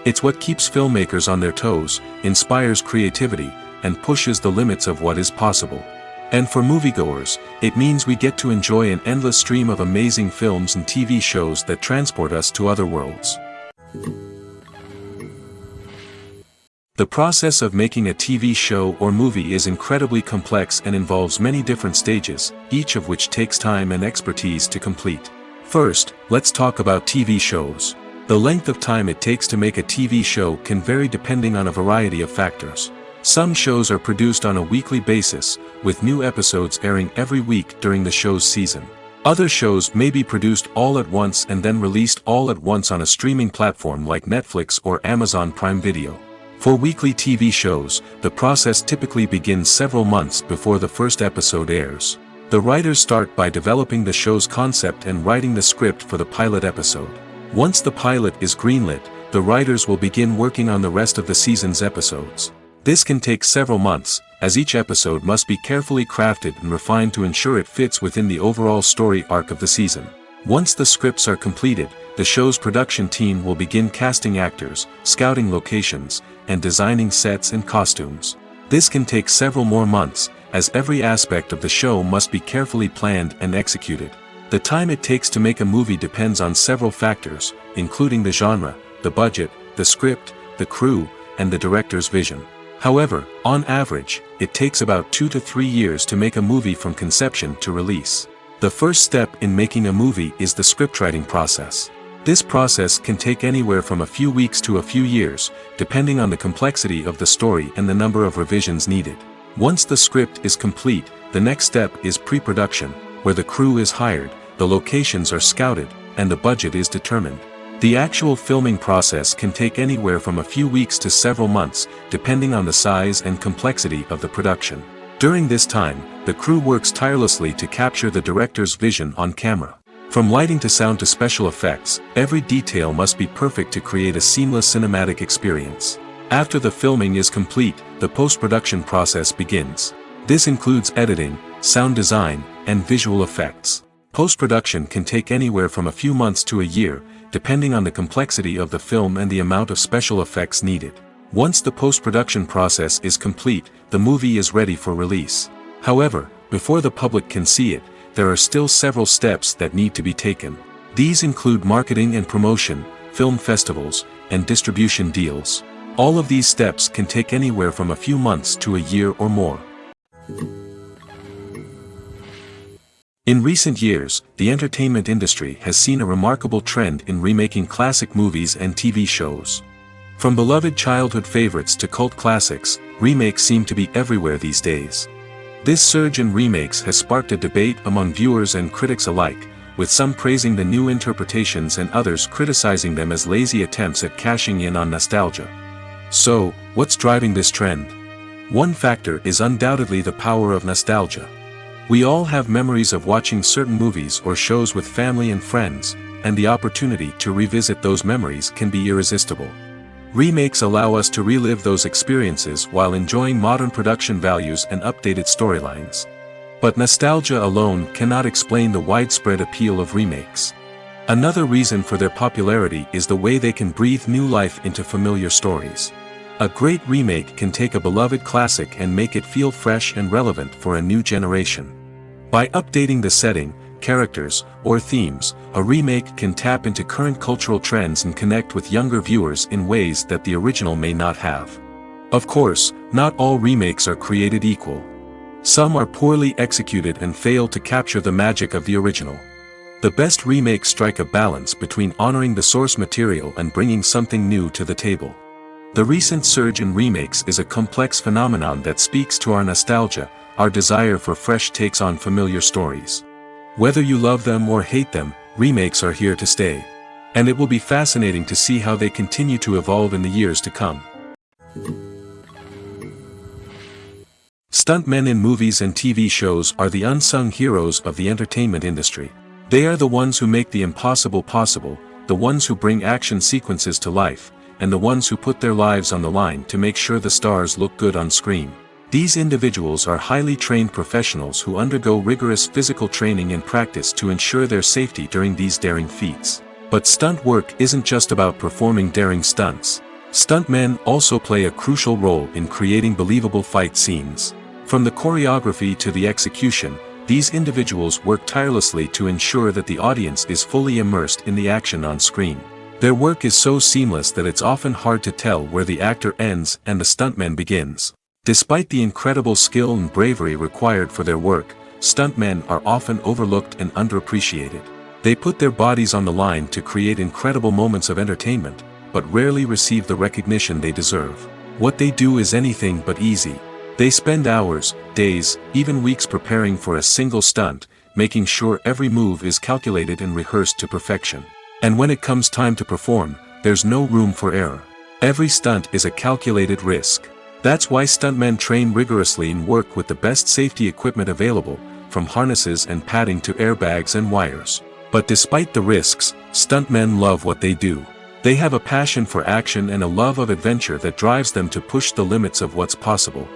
It's what keeps filmmakers on their toes, inspires creativity, and pushes the limits of what is possible. And for moviegoers, it means we get to enjoy an endless stream of amazing films and TV shows that transport us to other worlds. The process of making a TV show or movie is incredibly complex and involves many different stages, each of which takes time and expertise to complete. First, let's talk about TV shows. The length of time it takes to make a TV show can vary depending on a variety of factors. Some shows are produced on a weekly basis, with new episodes airing every week during the show's season. Other shows may be produced all at once and then released all at once on a streaming platform like Netflix or Amazon Prime Video. For weekly TV shows, the process typically begins several months before the first episode airs. The writers start by developing the show's concept and writing the script for the pilot episode. Once the pilot is greenlit, the writers will begin working on the rest of the season's episodes. This can take several months, as each episode must be carefully crafted and refined to ensure it fits within the overall story arc of the season. Once the scripts are completed, the show's production team will begin casting actors, scouting locations, and designing sets and costumes. This can take several more months, as every aspect of the show must be carefully planned and executed. The time it takes to make a movie depends on several factors, including the genre, the budget, the script, the crew, and the director's vision. However, on average, it takes about 2 to 3 years to make a movie from conception to release. The first step in making a movie is the scriptwriting process. This process can take anywhere from a few weeks to a few years, depending on the complexity of the story and the number of revisions needed. Once the script is complete, the next step is pre-production, where the crew is hired, the locations are scouted, and the budget is determined. The actual filming process can take anywhere from a few weeks to several months, depending on the size and complexity of the production. During this time, the crew works tirelessly to capture the director's vision on camera. From lighting to sound to special effects, every detail must be perfect to create a seamless cinematic experience. After the filming is complete, the post-production process begins. This includes editing, sound design, and visual effects. Post-production can take anywhere from a few months to a year, depending on the complexity of the film and the amount of special effects needed. Once the post-production process is complete, the movie is ready for release. However, before the public can see it, there are still several steps that need to be taken. These include marketing and promotion, film festivals, and distribution deals. All of these steps can take anywhere from a few months to a year or more. In recent years, the entertainment industry has seen a remarkable trend in remaking classic movies and TV shows. From beloved childhood favorites to cult classics, remakes seem to be everywhere these days. This surge in remakes has sparked a debate among viewers and critics alike, with some praising the new interpretations and others criticizing them as lazy attempts at cashing in on nostalgia. So, what's driving this trend? One factor is undoubtedly the power of nostalgia. We all have memories of watching certain movies or shows with family and friends, and the opportunity to revisit those memories can be irresistible. Remakes allow us to relive those experiences while enjoying modern production values and updated storylines. But nostalgia alone cannot explain the widespread appeal of remakes. Another reason for their popularity is the way they can breathe new life into familiar stories. A great remake can take a beloved classic and make it feel fresh and relevant for a new generation. By updating the setting, characters, or themes, a remake can tap into current cultural trends and connect with younger viewers in ways that the original may not have. Of course, not all remakes are created equal. Some are poorly executed and fail to capture the magic of the original. The best remakes strike a balance between honoring the source material and bringing something new to the table. The recent surge in remakes is a complex phenomenon that speaks to our nostalgia, our desire for fresh takes on familiar stories. Whether you love them or hate them, remakes are here to stay. And it will be fascinating to see how they continue to evolve in the years to come. Stuntmen in movies and TV shows are the unsung heroes of the entertainment industry. They are the ones who make the impossible possible, the ones who bring action sequences to life, and the ones who put their lives on the line to make sure the stars look good on screen. These individuals are highly trained professionals who undergo rigorous physical training and practice to ensure their safety during these daring feats. But stunt work isn't just about performing daring stunts. Stuntmen also play a crucial role in creating believable fight scenes. From the choreography to the execution, these individuals work tirelessly to ensure that the audience is fully immersed in the action on screen. Their work is so seamless that it's often hard to tell where the actor ends and the stuntman begins. Despite the incredible skill and bravery required for their work, stuntmen are often overlooked and underappreciated. They put their bodies on the line to create incredible moments of entertainment, but rarely receive the recognition they deserve. What they do is anything but easy. They spend hours, days, even weeks preparing for a single stunt, making sure every move is calculated and rehearsed to perfection. And when it comes time to perform, there's no room for error. Every stunt is a calculated risk. That's why stuntmen train rigorously and work with the best safety equipment available, from harnesses and padding to airbags and wires. But despite the risks, stuntmen love what they do. They have a passion for action and a love of adventure that drives them to push the limits of what's possible.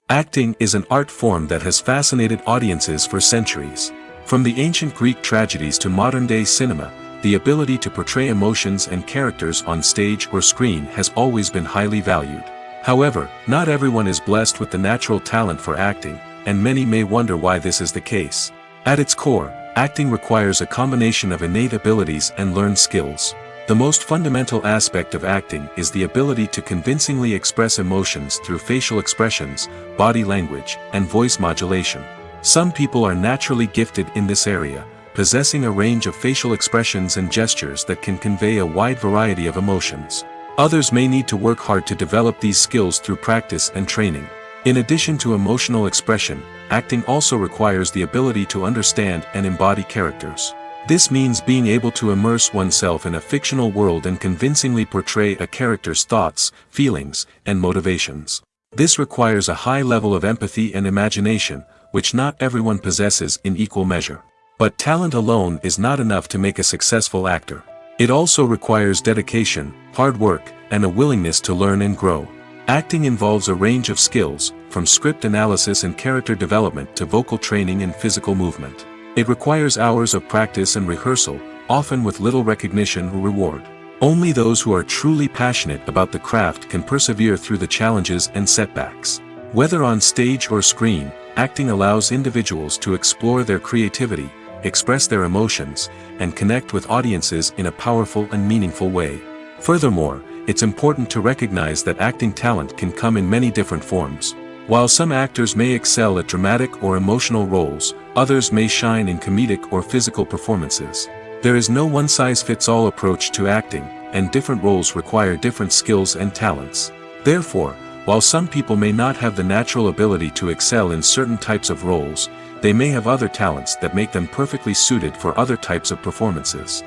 Acting is an art form that has fascinated audiences for centuries. From the ancient Greek tragedies to modern-day cinema, the ability to portray emotions and characters on stage or screen has always been highly valued. However, not everyone is blessed with the natural talent for acting, and many may wonder why this is the case. At its core, acting requires a combination of innate abilities and learned skills. The most fundamental aspect of acting is the ability to convincingly express emotions through facial expressions, body language, and voice modulation. Some people are naturally gifted in this area, possessing a range of facial expressions and gestures that can convey a wide variety of emotions. Others may need to work hard to develop these skills through practice and training. In addition to emotional expression, acting also requires the ability to understand and embody characters. This means being able to immerse oneself in a fictional world and convincingly portray a character's thoughts, feelings, and motivations. This requires a high level of empathy and imagination, which not everyone possesses in equal measure. But talent alone is not enough to make a successful actor. It also requires dedication, hard work, and a willingness to learn and grow. Acting involves a range of skills, from script analysis and character development to vocal training and physical movement. It requires hours of practice and rehearsal, often with little recognition or reward. Only those who are truly passionate about the craft can persevere through the challenges and setbacks. Whether on stage or screen, acting allows individuals to explore their creativity, express their emotions, and connect with audiences in a powerful and meaningful way. Furthermore, it's important to recognize that acting talent can come in many different forms. While some actors may excel at dramatic or emotional roles, others may shine in comedic or physical performances. There is no one-size-fits-all approach to acting, and different roles require different skills and talents. Therefore, while some people may not have the natural ability to excel in certain types of roles, they may have other talents that make them perfectly suited for other types of performances.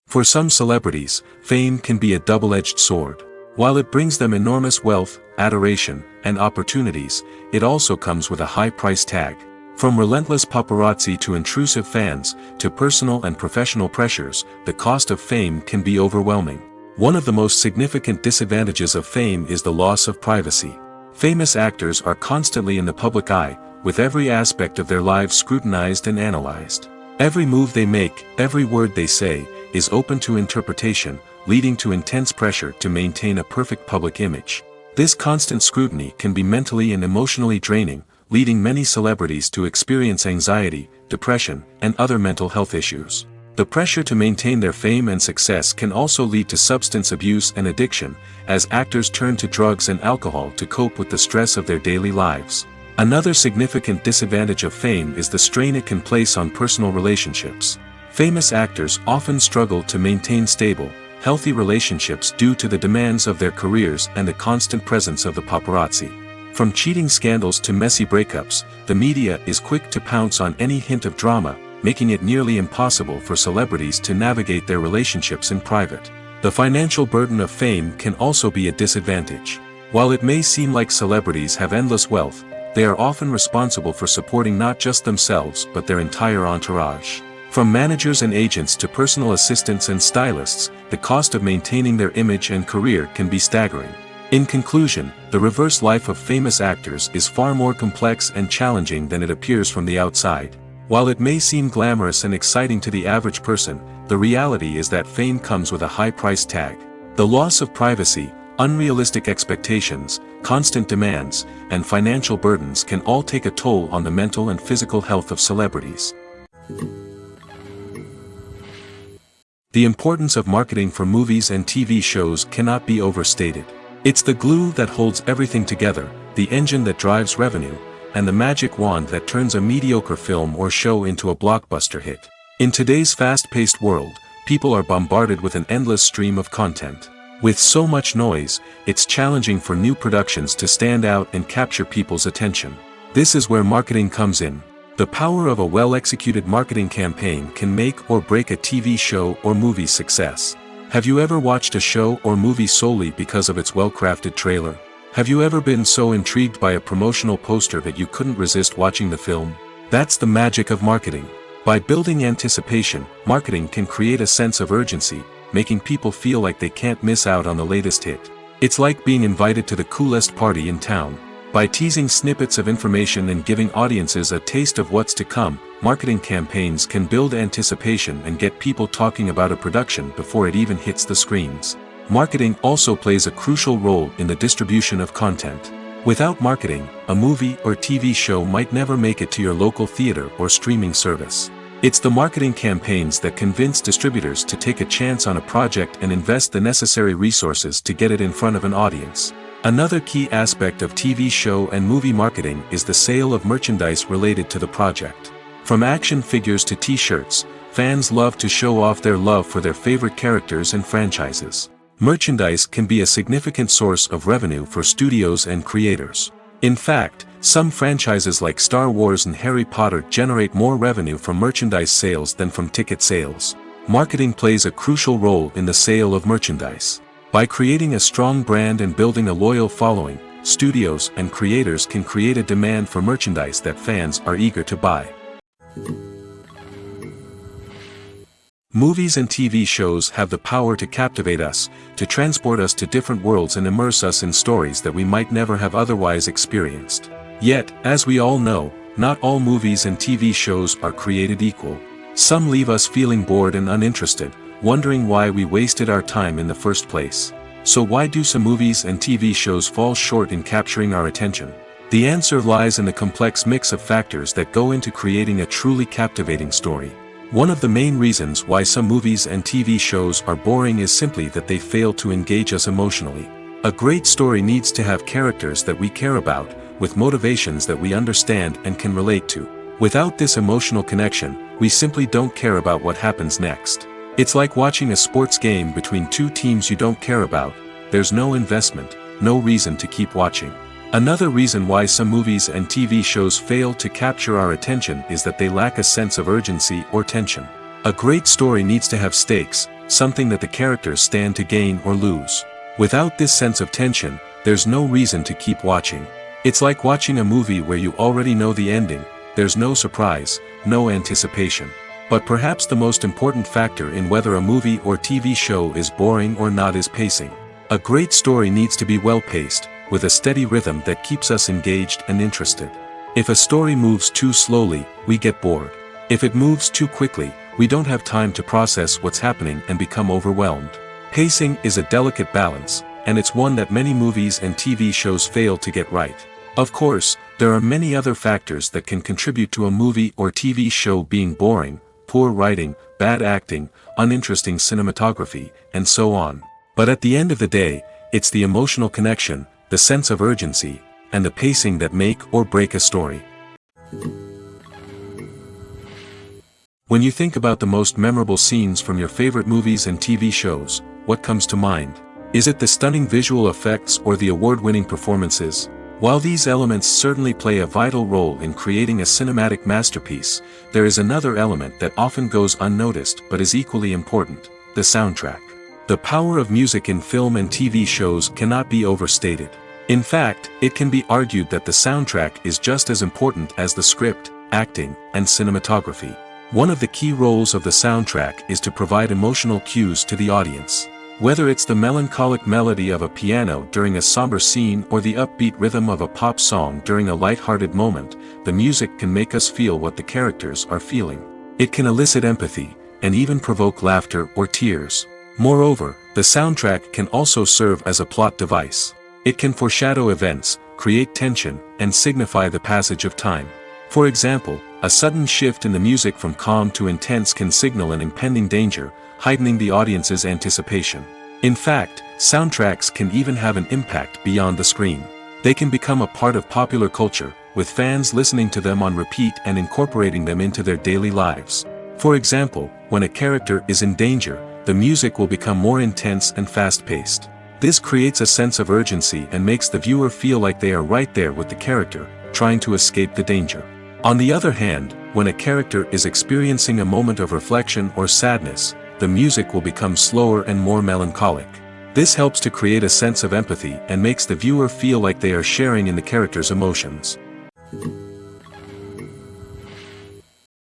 For some celebrities, fame can be a double-edged sword. While it brings them enormous wealth, adoration, and opportunities, it also comes with a high price tag. From relentless paparazzi to intrusive fans, to personal and professional pressures, the cost of fame can be overwhelming. One of the most significant disadvantages of fame is the loss of privacy. Famous actors are constantly in the public eye, with every aspect of their lives scrutinized and analyzed. Every move they make, every word they say, is open to interpretation, leading to intense pressure to maintain a perfect public image. This constant scrutiny can be mentally and emotionally draining, leading many celebrities to experience anxiety, depression, and other mental health issues. The pressure to maintain their fame and success can also lead to substance abuse and addiction, as actors turn to drugs and alcohol to cope with the stress of their daily lives. Another significant disadvantage of fame is the strain it can place on personal relationships. Famous actors often struggle to maintain stable, healthy relationships due to the demands of their careers and the constant presence of the paparazzi. From cheating scandals to messy breakups, the media is quick to pounce on any hint of drama, making it nearly impossible for celebrities to navigate their relationships in private. The financial burden of fame can also be a disadvantage. While it may seem like celebrities have endless wealth, they are often responsible for supporting not just themselves but their entire entourage. From managers and agents to personal assistants and stylists, the cost of maintaining their image and career can be staggering. In conclusion, the reverse life of famous actors is far more complex and challenging than it appears from the outside. While it may seem glamorous and exciting to the average person, the reality is that fame comes with a high price tag. The loss of privacy, unrealistic expectations, constant demands, and financial burdens can all take a toll on the mental and physical health of celebrities. The importance of marketing for movies and TV shows cannot be overstated. It's the glue that holds everything together, the engine that drives revenue, and the magic wand that turns a mediocre film or show into a blockbuster hit. In today's fast-paced world, people are bombarded with an endless stream of content. With so much noise, it's challenging for new productions to stand out and capture people's attention. This is where marketing comes in. The power of a well-executed marketing campaign can make or break a TV show or movie's success. Have you ever watched a show or movie solely because of its well-crafted trailer? Have you ever been so intrigued by a promotional poster that you couldn't resist watching the film? That's the magic of marketing. By building anticipation, marketing can create a sense of urgency, making people feel like they can't miss out on the latest hit. It's like being invited to the coolest party in town. By teasing snippets of information and giving audiences a taste of what's to come, marketing campaigns can build anticipation and get people talking about a production before it even hits the screens. Marketing also plays a crucial role in the distribution of content. Without marketing, a movie or TV show might never make it to your local theater or streaming service. It's the marketing campaigns that convince distributors to take a chance on a project and invest the necessary resources to get it in front of an audience. Another key aspect of TV show and movie marketing is the sale of merchandise related to the project. From action figures to t-shirts, fans love to show off their love for their favorite characters and franchises. Merchandise can be a significant source of revenue for studios and creators. In fact, some franchises like Star Wars and Harry Potter generate more revenue from merchandise sales than from ticket sales. Marketing plays a crucial role in the sale of merchandise. By creating a strong brand and building a loyal following, studios and creators can create a demand for merchandise that fans are eager to buy. Movies and TV shows have the power to captivate us, to transport us to different worlds and immerse us in stories that we might never have otherwise experienced. Yet, as we all know, not all movies and TV shows are created equal. Some leave us feeling bored and uninterested, wondering why we wasted our time in the first place. So why do some movies and TV shows fall short in capturing our attention? The answer lies in the complex mix of factors that go into creating a truly captivating story. One of the main reasons why some movies and TV shows are boring is simply that they fail to engage us emotionally. A great story needs to have characters that we care about, with motivations that we understand and can relate to. Without this emotional connection, we simply don't care about what happens next. It's like watching a sports game between two teams you don't care about. There's no investment, no reason to keep watching. Another reason why some movies and TV shows fail to capture our attention is that they lack a sense of urgency or tension. A great story needs to have stakes, something that the characters stand to gain or lose. Without this sense of tension, there's no reason to keep watching. It's like watching a movie where you already know the ending. There's no surprise, no anticipation. But perhaps the most important factor in whether a movie or TV show is boring or not is pacing. A great story needs to be well-paced, with a steady rhythm that keeps us engaged and interested. If a story moves too slowly, we get bored. If it moves too quickly, we don't have time to process what's happening and become overwhelmed. Pacing is a delicate balance, and it's one that many movies and TV shows fail to get right. Of course, there are many other factors that can contribute to a movie or TV show being boring: poor writing, bad acting, uninteresting cinematography, and so on. But at the end of the day, it's the emotional connection, the sense of urgency, and the pacing that make or break a story. When you think about the most memorable scenes from your favorite movies and TV shows, what comes to mind? Is it the stunning visual effects or the award-winning performances? While these elements certainly play a vital role in creating a cinematic masterpiece, there is another element that often goes unnoticed but is equally important: the soundtrack. The power of music in film and TV shows cannot be overstated. In fact, it can be argued that the soundtrack is just as important as the script, acting, and cinematography. One of the key roles of the soundtrack is to provide emotional cues to the audience. Whether it's the melancholic melody of a piano during a somber scene or the upbeat rhythm of a pop song during a light-hearted moment, the music can make us feel what the characters are feeling. It can elicit empathy, and even provoke laughter or tears. Moreover, the soundtrack can also serve as a plot device. It can foreshadow events, create tension, and signify the passage of time. For example, a sudden shift in the music from calm to intense can signal an impending danger, heightening the audience's anticipation. In fact, soundtracks can even have an impact beyond the screen. They can become a part of popular culture, with fans listening to them on repeat and incorporating them into their daily lives. For example, when a character is in danger, the music will become more intense and fast-paced. This creates a sense of urgency and makes the viewer feel like they are right there with the character, trying to escape the danger. On the other hand, when a character is experiencing a moment of reflection or sadness, the music will become slower and more melancholic. This helps to create a sense of empathy and makes the viewer feel like they are sharing in the character's emotions.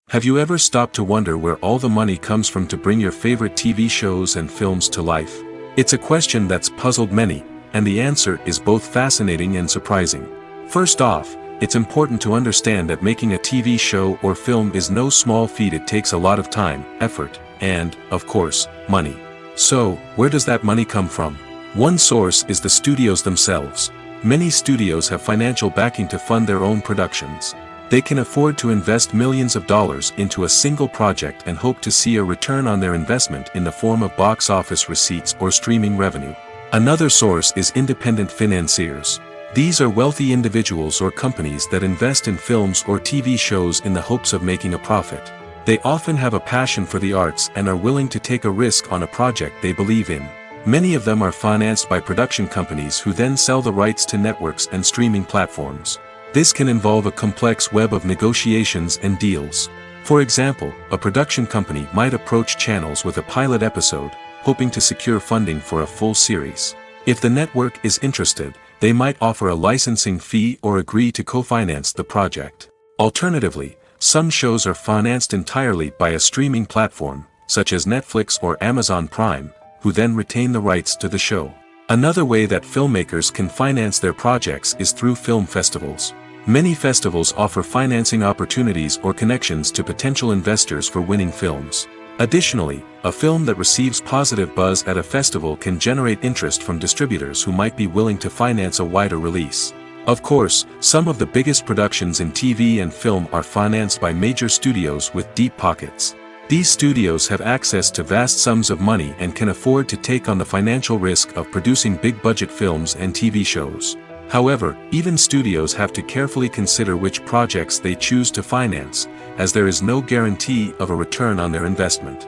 Have you ever stopped to wonder where all the money comes from to bring your favorite TV shows and films to life? It's a question that's puzzled many, and the answer is both fascinating and surprising. First off, it's important to understand that making a TV show or film is no small feat. It takes a lot of time, effort, and, of course, money. So, where does that money come from? One source is the studios themselves. Many studios have financial backing to fund their own productions. They can afford to invest millions of dollars into a single project and hope to see a return on their investment in the form of box office receipts or streaming revenue. Another source is independent financiers. These are wealthy individuals or companies that invest in films or TV shows in the hopes of making a profit. They often have a passion for the arts and are willing to take a risk on a project they believe in. Many of them are financed by production companies who then sell the rights to networks and streaming platforms. This can involve a complex web of negotiations and deals. For example, a production company might approach channels with a pilot episode, hoping to secure funding for a full series. If the network is interested, they might offer a licensing fee or agree to co-finance the project. Alternatively, some shows are financed entirely by a streaming platform, such as Netflix or Amazon Prime, who then retain the rights to the show. Another way that filmmakers can finance their projects is through film festivals. Many festivals offer financing opportunities or connections to potential investors for winning films. Additionally, a film that receives positive buzz at a festival can generate interest from distributors who might be willing to finance a wider release. Of course, some of the biggest productions in TV and film are financed by major studios with deep pockets. These studios have access to vast sums of money and can afford to take on the financial risk of producing big-budget films and TV shows. However, even studios have to carefully consider which projects they choose to finance, as there is no guarantee of a return on their investment.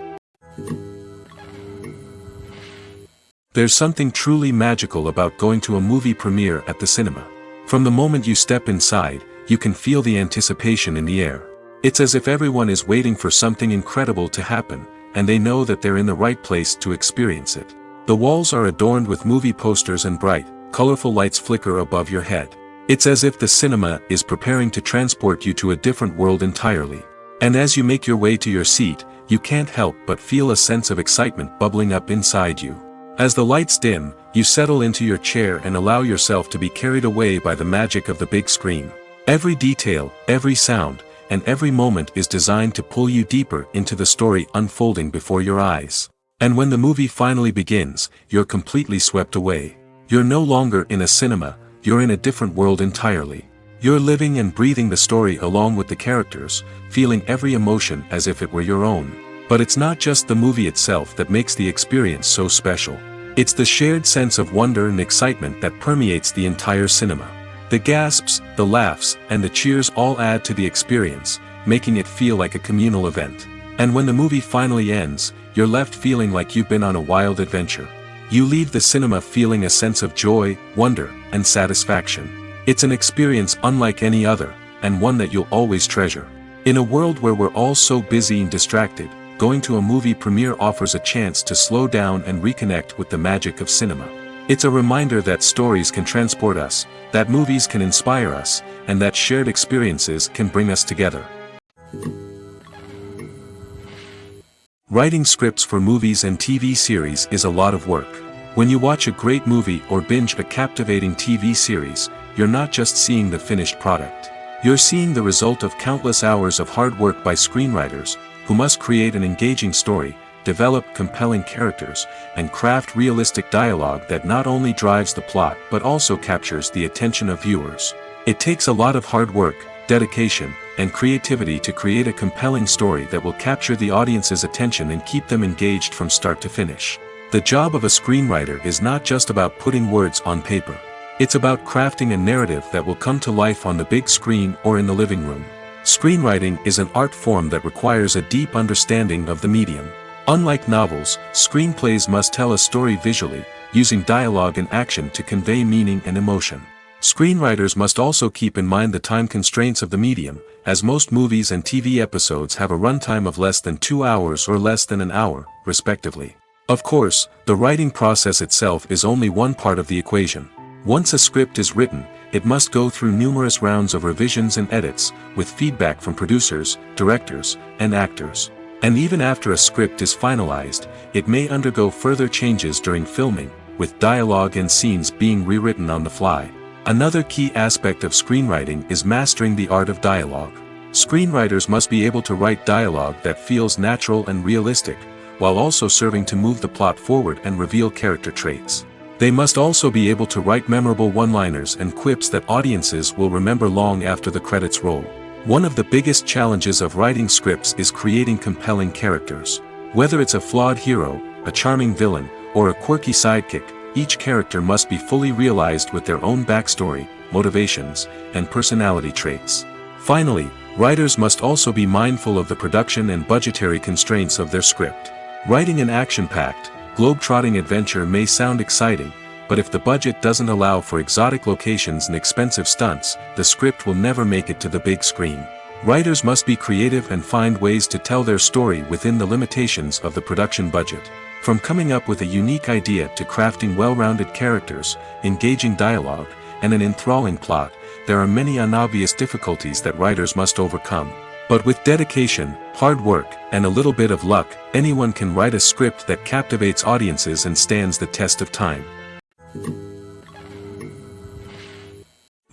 There's something truly magical about going to a movie premiere at the cinema. From the moment you step inside, you can feel the anticipation in the air. It's as if everyone is waiting for something incredible to happen, and they know that they're in the right place to experience it. The walls are adorned with movie posters and bright, colorful lights flicker above your head. It's as if the cinema is preparing to transport you to a different world entirely. And as you make your way to your seat, you can't help but feel a sense of excitement bubbling up inside you. As the lights dim, you settle into your chair and allow yourself to be carried away by the magic of the big screen. Every detail, every sound, and every moment is designed to pull you deeper into the story unfolding before your eyes. And when the movie finally begins, you're completely swept away. You're no longer in a cinema, you're in a different world entirely. You're living and breathing the story along with the characters, feeling every emotion as if it were your own. But it's not just the movie itself that makes the experience so special. It's the shared sense of wonder and excitement that permeates the entire cinema. The gasps, the laughs, and the cheers all add to the experience, making it feel like a communal event. And when the movie finally ends, you're left feeling like you've been on a wild adventure. You leave the cinema feeling a sense of joy, wonder, and satisfaction. It's an experience unlike any other, and one that you'll always treasure. In a world where we're all so busy and distracted, going to a movie premiere offers a chance to slow down and reconnect with the magic of cinema. It's a reminder that stories can transport us, that movies can inspire us, and that shared experiences can bring us together. Writing scripts for movies and TV series is a lot of work. When you watch a great movie or binge a captivating TV series, you're not just seeing the finished product. You're seeing the result of countless hours of hard work by screenwriters, who must create an engaging story, develop compelling characters, and craft realistic dialogue that not only drives the plot but also captures the attention of viewers. It takes a lot of hard work, dedication, and creativity to create a compelling story that will capture the audience's attention and keep them engaged from start to finish. The job of a screenwriter is not just about putting words on paper. It's about crafting a narrative that will come to life on the big screen or in the living room. Screenwriting is an art form that requires a deep understanding of the medium. Unlike novels, screenplays must tell a story visually, using dialogue and action to convey meaning and emotion. Screenwriters must also keep in mind the time constraints of the medium, as most movies and TV episodes have a runtime of less than 2 hours or less than an hour, respectively. Of course, the writing process itself is only one part of the equation. Once a script is written, it must go through numerous rounds of revisions and edits, with feedback from producers, directors, and actors. And even after a script is finalized, it may undergo further changes during filming, with dialogue and scenes being rewritten on the fly. Another key aspect of screenwriting is mastering the art of dialogue. Screenwriters must be able to write dialogue that feels natural and realistic, while also serving to move the plot forward and reveal character traits. They must also be able to write memorable one-liners and quips that audiences will remember long after the credits roll. One of the biggest challenges of writing scripts is creating compelling characters. Whether it's a flawed hero, a charming villain, or a quirky sidekick, each character must be fully realized with their own backstory, motivations, and personality traits. Finally, writers must also be mindful of the production and budgetary constraints of their script. Writing an action-packed, globe-trotting adventure may sound exciting, but if the budget doesn't allow for exotic locations and expensive stunts, the script will never make it to the big screen. Writers must be creative and find ways to tell their story within the limitations of the production budget. From coming up with a unique idea to crafting well-rounded characters, engaging dialogue, and an enthralling plot, there are many unobvious difficulties that writers must overcome. But with dedication, hard work, and a little bit of luck, anyone can write a script that captivates audiences and stands the test of time.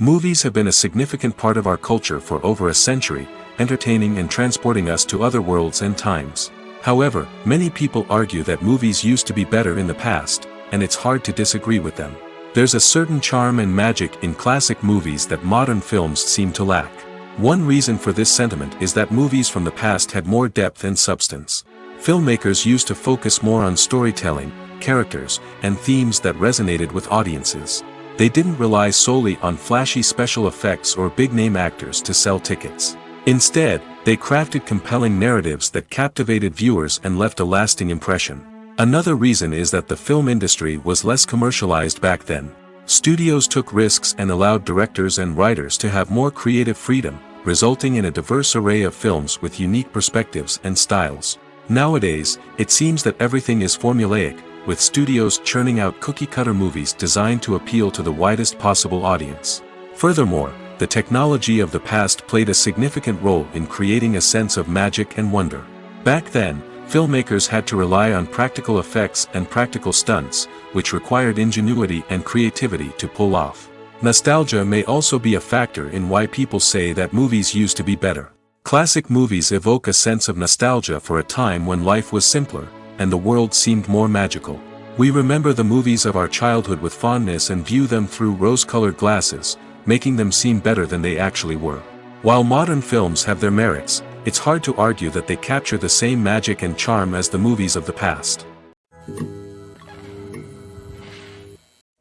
Movies have been a significant part of our culture for over a century, entertaining and transporting us to other worlds and times. However, many people argue that movies used to be better in the past, and it's hard to disagree with them. There's a certain charm and magic in classic movies that modern films seem to lack. One reason for this sentiment is that movies from the past had more depth and substance. Filmmakers used to focus more on storytelling, characters, and themes that resonated with audiences. They didn't rely solely on flashy special effects or big-name actors to sell tickets. Instead, they crafted compelling narratives that captivated viewers and left a lasting impression. Another reason is that the film industry was less commercialized back then. Studios took risks and allowed directors and writers to have more creative freedom, resulting in a diverse array of films with unique perspectives and styles. Nowadays, it seems that everything is formulaic, with studios churning out cookie-cutter movies designed to appeal to the widest possible audience. Furthermore, the technology of the past played a significant role in creating a sense of magic and wonder. Back then, filmmakers had to rely on practical effects and practical stunts, which required ingenuity and creativity to pull off. Nostalgia may also be a factor in why people say that movies used to be better. Classic movies evoke a sense of nostalgia for a time when life was simpler, and the world seemed more magical. We remember the movies of our childhood with fondness and view them through rose-colored glasses, making them seem better than they actually were. While modern films have their merits, it's hard to argue that they capture the same magic and charm as the movies of the past.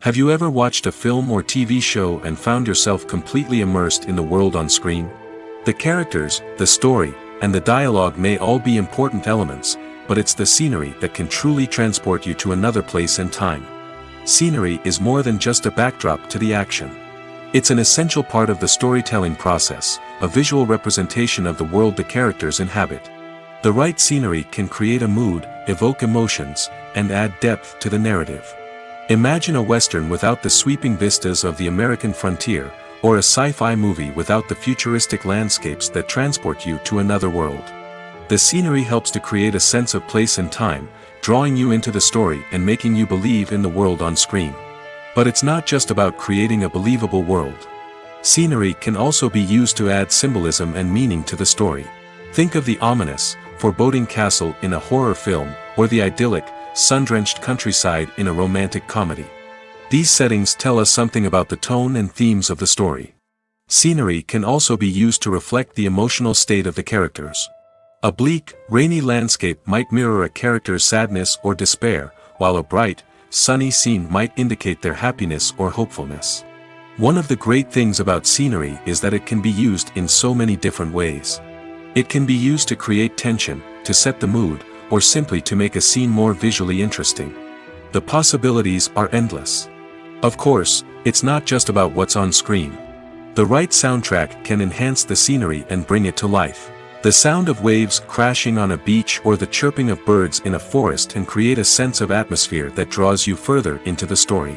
Have you ever watched a film or TV show and found yourself completely immersed in the world on screen? The characters, the story, and the dialogue may all be important elements, but it's the scenery that can truly transport you to another place and time. Scenery is more than just a backdrop to the action. It's an essential part of the storytelling process, a visual representation of the world the characters inhabit. The right scenery can create a mood, evoke emotions, and add depth to the narrative. Imagine a Western without the sweeping vistas of the American frontier, or a sci-fi movie without the futuristic landscapes that transport you to another world. The scenery helps to create a sense of place and time, drawing you into the story and making you believe in the world on screen. But it's not just about creating a believable world. Scenery can also be used to add symbolism and meaning to the story. Think of the ominous, foreboding castle in a horror film, or the idyllic, sun-drenched countryside in a romantic comedy. These settings tell us something about the tone and themes of the story. Scenery can also be used to reflect the emotional state of the characters. A bleak, rainy landscape might mirror a character's sadness or despair, while a bright, sunny scene might indicate their happiness or hopefulness. One of the great things about scenery is that it can be used in so many different ways. It can be used to create tension, to set the mood, or simply to make a scene more visually interesting. The possibilities are endless. Of course, it's not just about what's on screen. The right soundtrack can enhance the scenery and bring it to life. The sound of waves crashing on a beach or the chirping of birds in a forest can create a sense of atmosphere that draws you further into the story.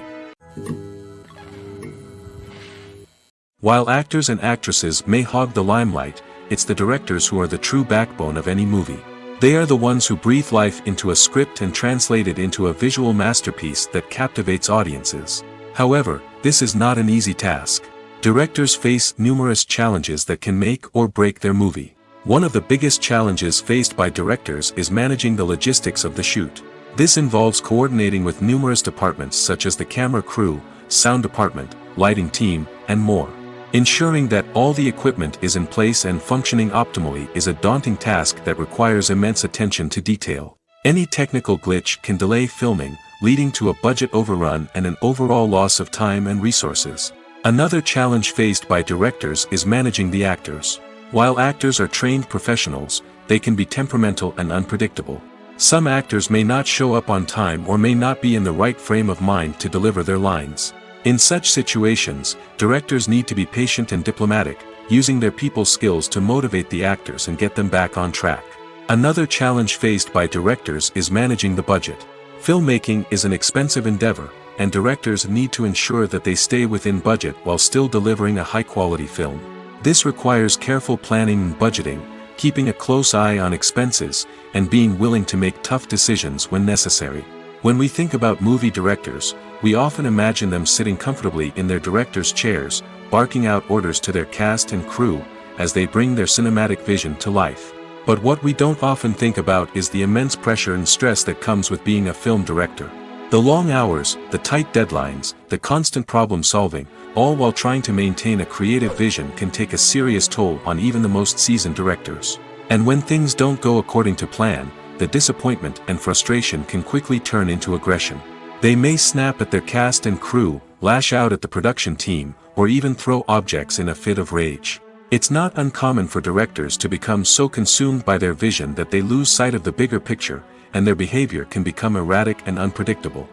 While actors and actresses may hog the limelight, it's the directors who are the true backbone of any movie. They are the ones who breathe life into a script and translate it into a visual masterpiece that captivates audiences. However, this is not an easy task. Directors face numerous challenges that can make or break their movie. One of the biggest challenges faced by directors is managing the logistics of the shoot. This involves coordinating with numerous departments such as the camera crew, sound department, lighting team, and more. Ensuring that all the equipment is in place and functioning optimally is a daunting task that requires immense attention to detail. Any technical glitch can delay filming, leading to a budget overrun and an overall loss of time and resources. Another challenge faced by directors is managing the actors. While actors are trained professionals, they can be temperamental and unpredictable. Some actors may not show up on time or may not be in the right frame of mind to deliver their lines. In such situations, directors need to be patient and diplomatic, using their people skills to motivate the actors and get them back on track. Another challenge faced by directors is managing the budget. Filmmaking is an expensive endeavor, and directors need to ensure that they stay within budget while still delivering a high-quality film. This requires careful planning and budgeting, keeping a close eye on expenses, and being willing to make tough decisions when necessary. When we think about movie directors, we often imagine them sitting comfortably in their director's chairs, barking out orders to their cast and crew, as they bring their cinematic vision to life. But what we don't often think about is the immense pressure and stress that comes with being a film director. The long hours, the tight deadlines, the constant problem solving, all while trying to maintain a creative vision can take a serious toll on even the most seasoned directors. And when things don't go according to plan, the disappointment and frustration can quickly turn into aggression. They may snap at their cast and crew, lash out at the production team, or even throw objects in a fit of rage. It's not uncommon for directors to become so consumed by their vision that they lose sight of the bigger picture, and their behavior can become erratic and unpredictable.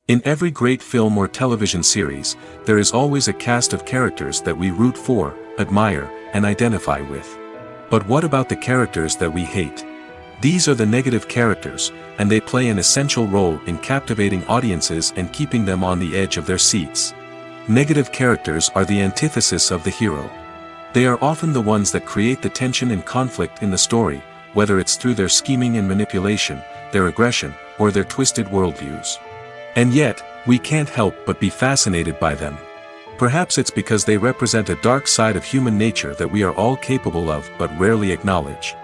In every great film or television series, there is always a cast of characters that we root for, admire, and identify with. But what about the characters that we hate? These are the negative characters, and they play an essential role in captivating audiences and keeping them on the edge of their seats. Negative characters are the antithesis of the hero. They are often the ones that create the tension and conflict in the story, whether it's through their scheming and manipulation, their aggression, or their twisted worldviews. And yet, we can't help but be fascinated by them. Perhaps it's because they represent a dark side of human nature that we are all capable of but rarely acknowledge.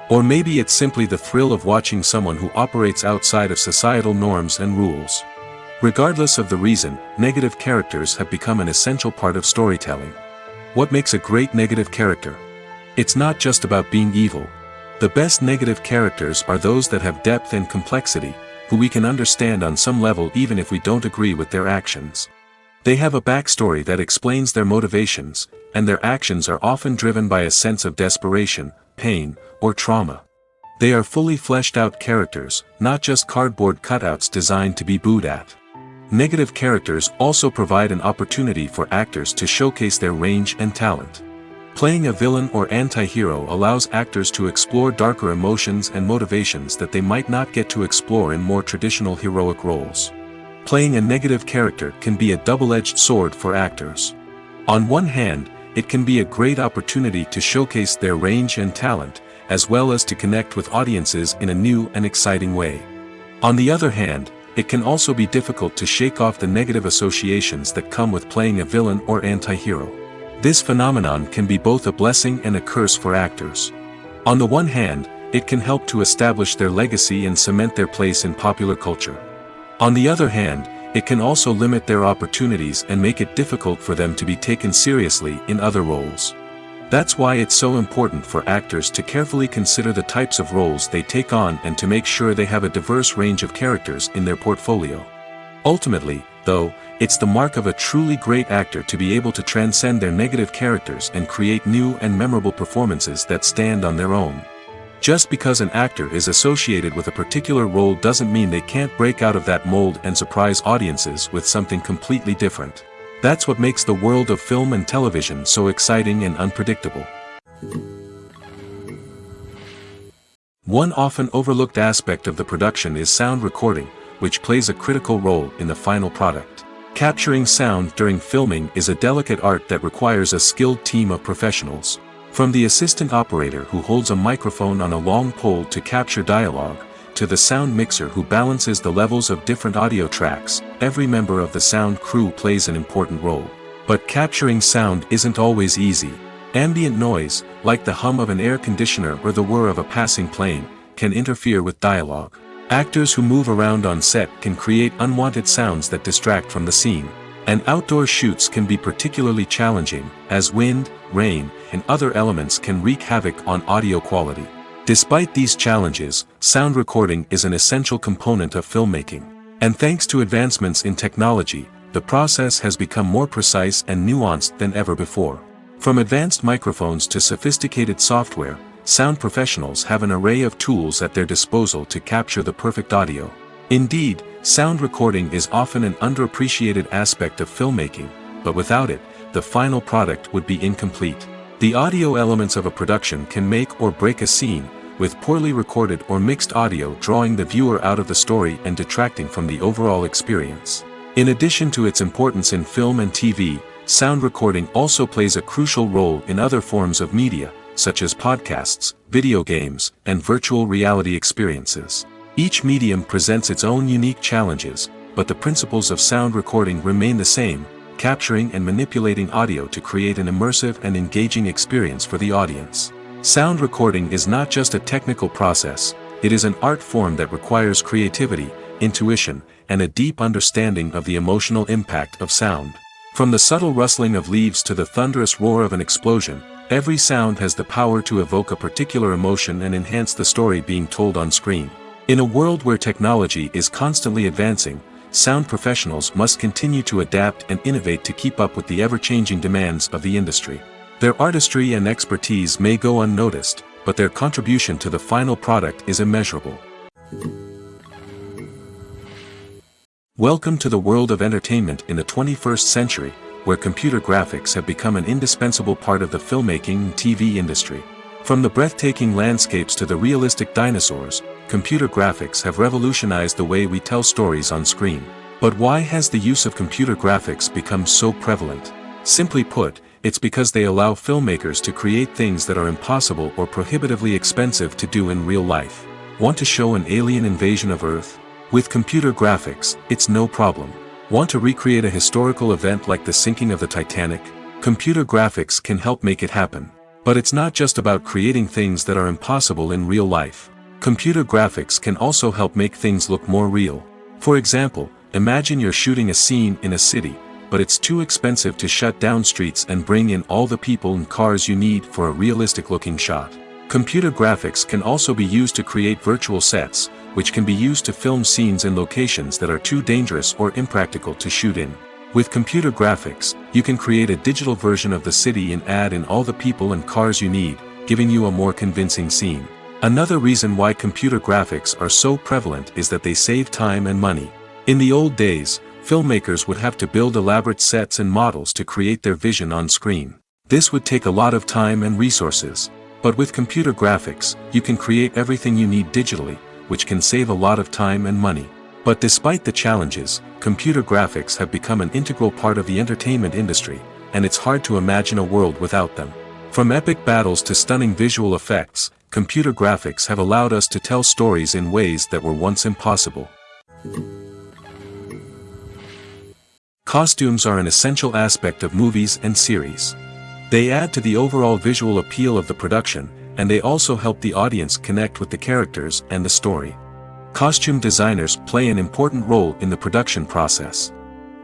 Or maybe it's simply the thrill of watching someone who operates outside of societal norms and rules. Regardless of the reason, negative characters have become an essential part of storytelling. What makes a great negative character? It's not just about being evil. The best negative characters are those that have depth and complexity, who we can understand on some level even if we don't agree with their actions. They have a backstory that explains their motivations, and their actions are often driven by a sense of desperation, pain, or trauma. They are fully fleshed out characters, not just cardboard cutouts designed to be booed at. Negative characters also provide an opportunity for actors to showcase their range and talent. Playing a villain or anti-hero allows actors to explore darker emotions and motivations that they might not get to explore in more traditional heroic roles. Playing a negative character can be a double-edged sword for actors. On one hand, it can be a great opportunity to showcase their range and talent, as well as to connect with audiences in a new and exciting way. On the other hand, it can also be difficult to shake off the negative associations that come with playing a villain or anti-hero. This phenomenon can be both a blessing and a curse for actors. On the one hand, it can help to establish their legacy and cement their place in popular culture. On the other hand, it can also limit their opportunities and make it difficult for them to be taken seriously in other roles. That's why it's so important for actors to carefully consider the types of roles they take on and to make sure they have a diverse range of characters in their portfolio. Ultimately, though, it's the mark of a truly great actor to be able to transcend their negative characters and create new and memorable performances that stand on their own. Just because an actor is associated with a particular role doesn't mean they can't break out of that mold and surprise audiences with something completely different. That's what makes the world of film and television so exciting and unpredictable. One often overlooked aspect of the production is sound recording, which plays a critical role in the final product. Capturing sound during filming is a delicate art that requires a skilled team of professionals. From the assistant operator who holds a microphone on a long pole to capture dialogue, to the sound mixer who balances the levels of different audio tracks, every member of the sound crew plays an important role. But capturing sound isn't always easy. Ambient noise, like the hum of an air conditioner or the whir of a passing plane, can interfere with dialogue. Actors who move around on set can create unwanted sounds that distract from the scene. And outdoor shoots can be particularly challenging, as wind, rain, and other elements can wreak havoc on audio quality. Despite these challenges, sound recording is an essential component of filmmaking. And thanks to advancements in technology, the process has become more precise and nuanced than ever before. From advanced microphones to sophisticated software, sound professionals have an array of tools at their disposal to capture the perfect audio. Indeed, sound recording is often an underappreciated aspect of filmmaking, but without it, the final product would be incomplete. The audio elements of a production can make or break a scene, with poorly recorded or mixed audio drawing the viewer out of the story and detracting from the overall experience. In addition to its importance in film and TV, sound recording also plays a crucial role in other forms of media, such as podcasts, video games, and virtual reality experiences. Each medium presents its own unique challenges, but the principles of sound recording remain the same, capturing and manipulating audio to create an immersive and engaging experience for the audience. Sound recording is not just a technical process, it is an art form that requires creativity, intuition, and a deep understanding of the emotional impact of sound. From the subtle rustling of leaves to the thunderous roar of an explosion, every sound has the power to evoke a particular emotion and enhance the story being told on screen. In a world where technology is constantly advancing, sound professionals must continue to adapt and innovate to keep up with the ever-changing demands of the industry. Their artistry and expertise may go unnoticed, but their contribution to the final product is immeasurable. Welcome to the world of entertainment in the 21st century, where computer graphics have become an indispensable part of the filmmaking and TV industry. From the breathtaking landscapes to the realistic dinosaurs, computer graphics have revolutionized the way we tell stories on screen. But why has the use of computer graphics become so prevalent? Simply put, it's because they allow filmmakers to create things that are impossible or prohibitively expensive to do in real life. Want to show an alien invasion of Earth? With computer graphics, it's no problem. Want to recreate a historical event like the sinking of the Titanic? Computer graphics can help make it happen. But it's not just about creating things that are impossible in real life. Computer graphics can also help make things look more real. For example, imagine you're shooting a scene in a city, but it's too expensive to shut down streets and bring in all the people and cars you need for a realistic-looking shot. Computer graphics can also be used to create virtual sets, which can be used to film scenes in locations that are too dangerous or impractical to shoot in. With computer graphics, you can create a digital version of the city and add in all the people and cars you need, giving you a more convincing scene. Another reason why computer graphics are so prevalent is that they save time and money. In the old days, filmmakers would have to build elaborate sets and models to create their vision on screen. This would take a lot of time and resources. But with computer graphics, you can create everything you need digitally, which can save a lot of time and money. But despite the challenges, computer graphics have become an integral part of the entertainment industry, and it's hard to imagine a world without them. From epic battles to stunning visual effects, computer graphics have allowed us to tell stories in ways that were once impossible. Costumes are an essential aspect of movies and series. They add to the overall visual appeal of the production, and they also help the audience connect with the characters and the story. Costume designers play an important role in the production process.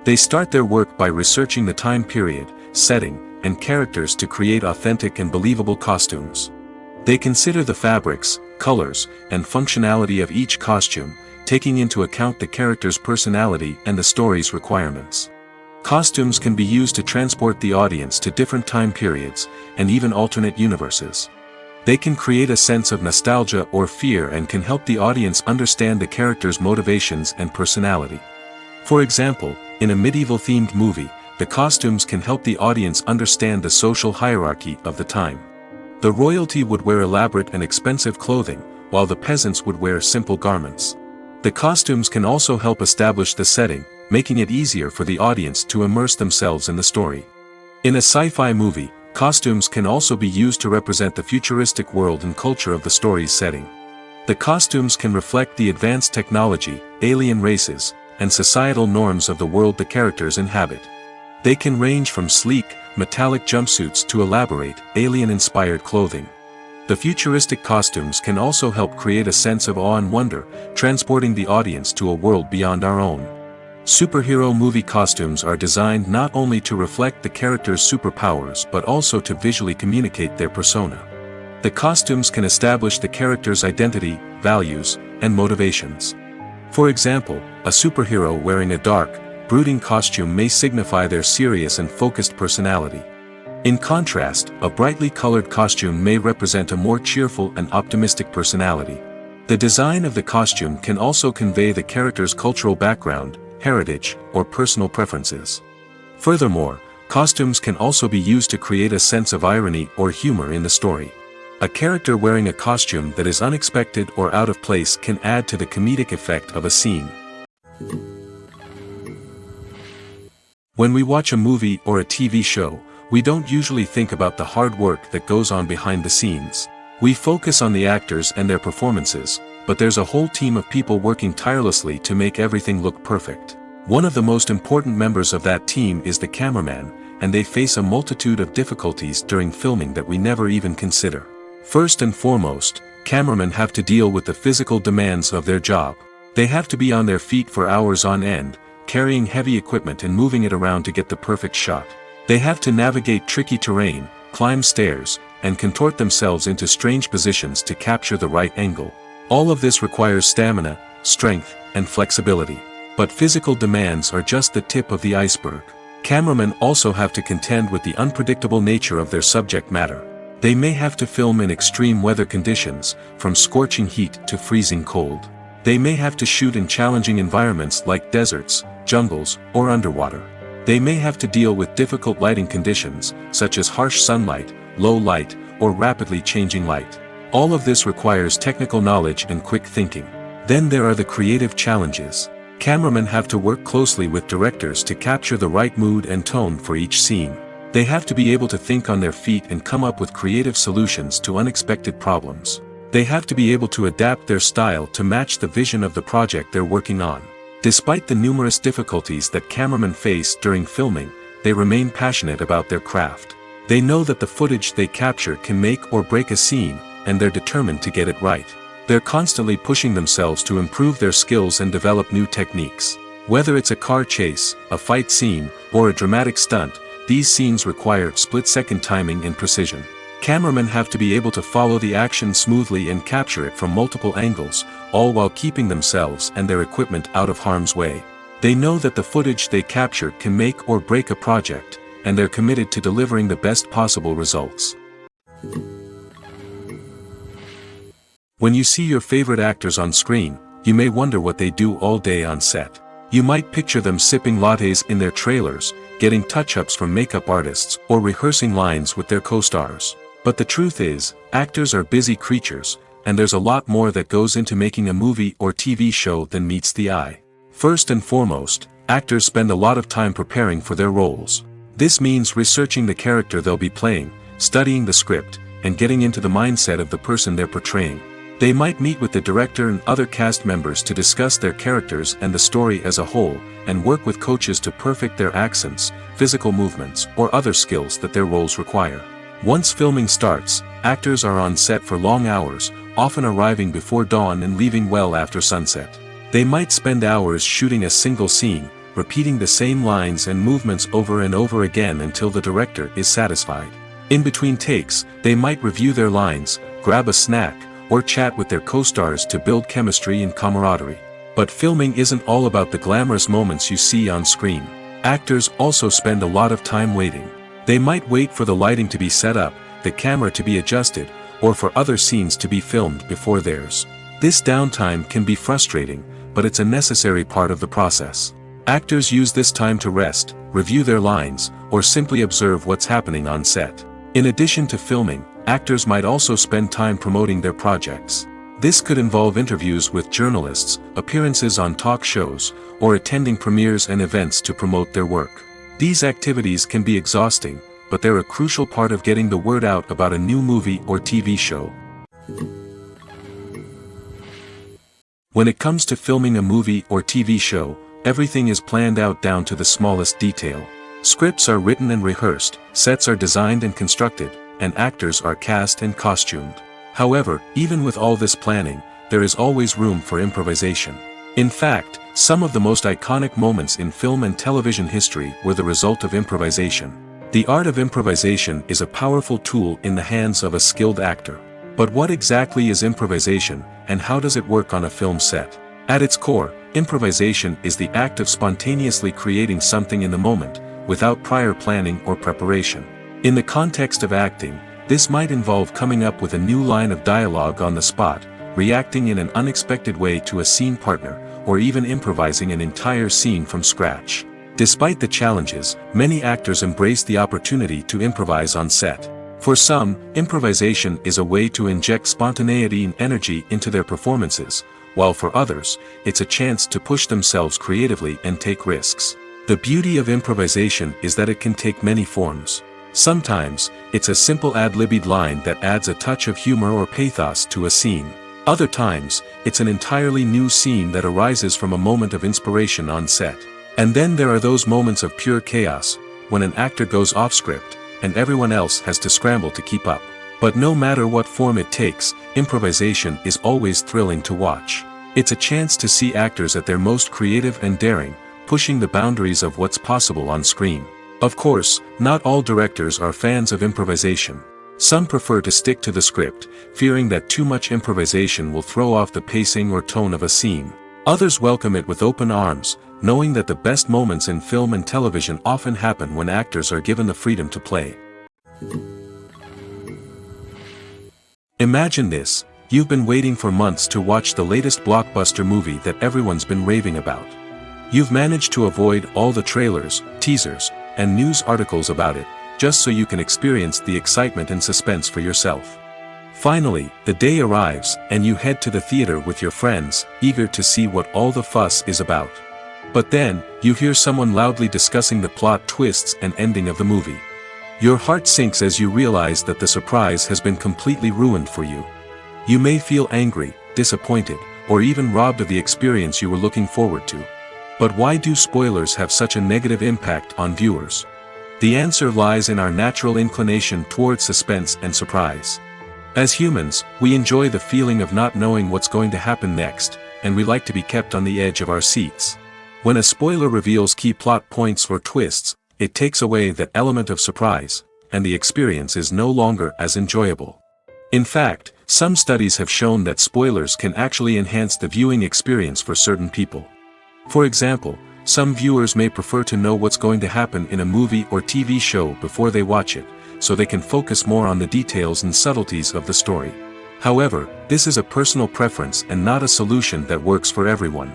They start their work by researching the time period, setting, and characters to create authentic and believable costumes. They consider the fabrics, colors, and functionality of each costume, taking into account the character's personality and the story's requirements. Costumes can be used to transport the audience to different time periods, and even alternate universes. They can create a sense of nostalgia or fear and can help the audience understand the character's motivations and personality. For example, in a medieval-themed movie, the costumes can help the audience understand the social hierarchy of the time. The royalty would wear elaborate and expensive clothing, while the peasants would wear simple garments. The costumes can also help establish the setting, making it easier for the audience to immerse themselves in the story. In a sci-fi movie, costumes can also be used to represent the futuristic world and culture of the story's setting. The costumes can reflect the advanced technology, alien races, and societal norms of the world the characters inhabit. They can range from sleek, metallic jumpsuits to elaborate, alien-inspired clothing. The futuristic costumes can also help create a sense of awe and wonder, transporting the audience to a world beyond our own. Superhero movie costumes are designed not only to reflect the character's superpowers but also to visually communicate their persona. The costumes can establish the character's identity, values, and motivations. For example, a superhero wearing a dark, brooding costume may signify their serious and focused personality. In contrast, a brightly colored costume may represent a more cheerful and optimistic personality. The design of the costume can also convey the character's cultural background, heritage, or personal preferences. Furthermore, costumes can also be used to create a sense of irony or humor in the story. A character wearing a costume that is unexpected or out of place can add to the comedic effect of a scene. When we watch a movie or a TV show, we don't usually think about the hard work that goes on behind the scenes. We focus on the actors and their performances, but there's a whole team of people working tirelessly to make everything look perfect. One of the most important members of that team is the cameraman, and they face a multitude of difficulties during filming that we never even consider. First and foremost, cameramen have to deal with the physical demands of their job. They have to be on their feet for hours on end, carrying heavy equipment and moving it around to get the perfect shot. They have to navigate tricky terrain, climb stairs, and contort themselves into strange positions to capture the right angle. All of this requires stamina, strength, and flexibility. But physical demands are just the tip of the iceberg. Cameramen also have to contend with the unpredictable nature of their subject matter. They may have to film in extreme weather conditions, from scorching heat to freezing cold. They may have to shoot in challenging environments like deserts, jungles, or underwater. They may have to deal with difficult lighting conditions, such as harsh sunlight, low light, or rapidly changing light. All of this requires technical knowledge and quick thinking. Then there are the creative challenges. Cameramen have to work closely with directors to capture the right mood and tone for each scene. They have to be able to think on their feet and come up with creative solutions to unexpected problems. They have to be able to adapt their style to match the vision of the project they're working on. Despite the numerous difficulties that cameramen face during filming, they remain passionate about their craft. They know that the footage they capture can make or break a scene, and they're determined to get it right. They're constantly pushing themselves to improve their skills and develop new techniques. Whether it's a car chase, a fight scene, or a dramatic stunt, these scenes require split-second timing and precision. Cameramen have to be able to follow the action smoothly and capture it from multiple angles, all while keeping themselves and their equipment out of harm's way. They know that the footage they capture can make or break a project, and they're committed to delivering the best possible results. When you see your favorite actors on screen, you may wonder what they do all day on set. You might picture them sipping lattes in their trailers, getting touch-ups from makeup artists, or rehearsing lines with their co-stars. But the truth is, actors are busy creatures, and there's a lot more that goes into making a movie or TV show than meets the eye. First and foremost, actors spend a lot of time preparing for their roles. This means researching the character they'll be playing, studying the script, and getting into the mindset of the person they're portraying. They might meet with the director and other cast members to discuss their characters and the story as a whole, and work with coaches to perfect their accents, physical movements, or other skills that their roles require. Once filming starts, actors are on set for long hours, often arriving before dawn and leaving well after sunset. They might spend hours shooting a single scene, repeating the same lines and movements over and over again until the director is satisfied. In between takes, they might review their lines, grab a snack, or chat with their co-stars to build chemistry and camaraderie. But filming isn't all about the glamorous moments you see on screen. Actors also spend a lot of time waiting. They might wait for the lighting to be set up, the camera to be adjusted, or for other scenes to be filmed before theirs. This downtime can be frustrating, but it's a necessary part of the process. Actors use this time to rest, review their lines, or simply observe what's happening on set. In addition to filming, actors might also spend time promoting their projects. This could involve interviews with journalists, appearances on talk shows, or attending premieres and events to promote their work. These activities can be exhausting, but they're a crucial part of getting the word out about a new movie or TV show. When it comes to filming a movie or TV show, everything is planned out down to the smallest detail. Scripts are written and rehearsed, sets are designed and constructed, and actors are cast and costumed. However, even with all this planning, there is always room for improvisation. In fact, some of the most iconic moments in film and television history were the result of improvisation. The art of improvisation is a powerful tool in the hands of a skilled actor. But what exactly is improvisation, and how does it work on a film set? At its core, improvisation is the act of spontaneously creating something in the moment, without prior planning or preparation. In the context of acting, this might involve coming up with a new line of dialogue on the spot, reacting in an unexpected way to a scene partner, or even improvising an entire scene from scratch. Despite the challenges, many actors embrace the opportunity to improvise on set. For some, improvisation is a way to inject spontaneity and energy into their performances, while for others, it's a chance to push themselves creatively and take risks. The beauty of improvisation is that it can take many forms. Sometimes, it's a simple ad-libbed line that adds a touch of humor or pathos to a scene. Other times, it's an entirely new scene that arises from a moment of inspiration on set. And then there are those moments of pure chaos, when an actor goes off script, and everyone else has to scramble to keep up. But no matter what form it takes, improvisation is always thrilling to watch. It's a chance to see actors at their most creative and daring, pushing the boundaries of what's possible on screen. Of course, not all directors are fans of improvisation. Some prefer to stick to the script, fearing that too much improvisation will throw off the pacing or tone of a scene. Others welcome it with open arms, knowing that the best moments in film and television often happen when actors are given the freedom to play. Imagine this: you've been waiting for months to watch the latest blockbuster movie that everyone's been raving about. You've managed to avoid all the trailers, teasers, and news articles about it, just so you can experience the excitement and suspense for yourself. Finally, the day arrives, and you head to the theater with your friends, eager to see what all the fuss is about. But then, you hear someone loudly discussing the plot twists and ending of the movie. Your heart sinks as you realize that the surprise has been completely ruined for you. You may feel angry, disappointed, or even robbed of the experience you were looking forward to. But why do spoilers have such a negative impact on viewers? The answer lies in our natural inclination toward suspense and surprise. As humans, we enjoy the feeling of not knowing what's going to happen next, and we like to be kept on the edge of our seats. When a spoiler reveals key plot points or twists, it takes away that element of surprise, and the experience is no longer as enjoyable. In fact, some studies have shown that spoilers can actually enhance the viewing experience for certain people. For example, some viewers may prefer to know what's going to happen in a movie or TV show before they watch it, so they can focus more on the details and subtleties of the story. However, this is a personal preference and not a solution that works for everyone.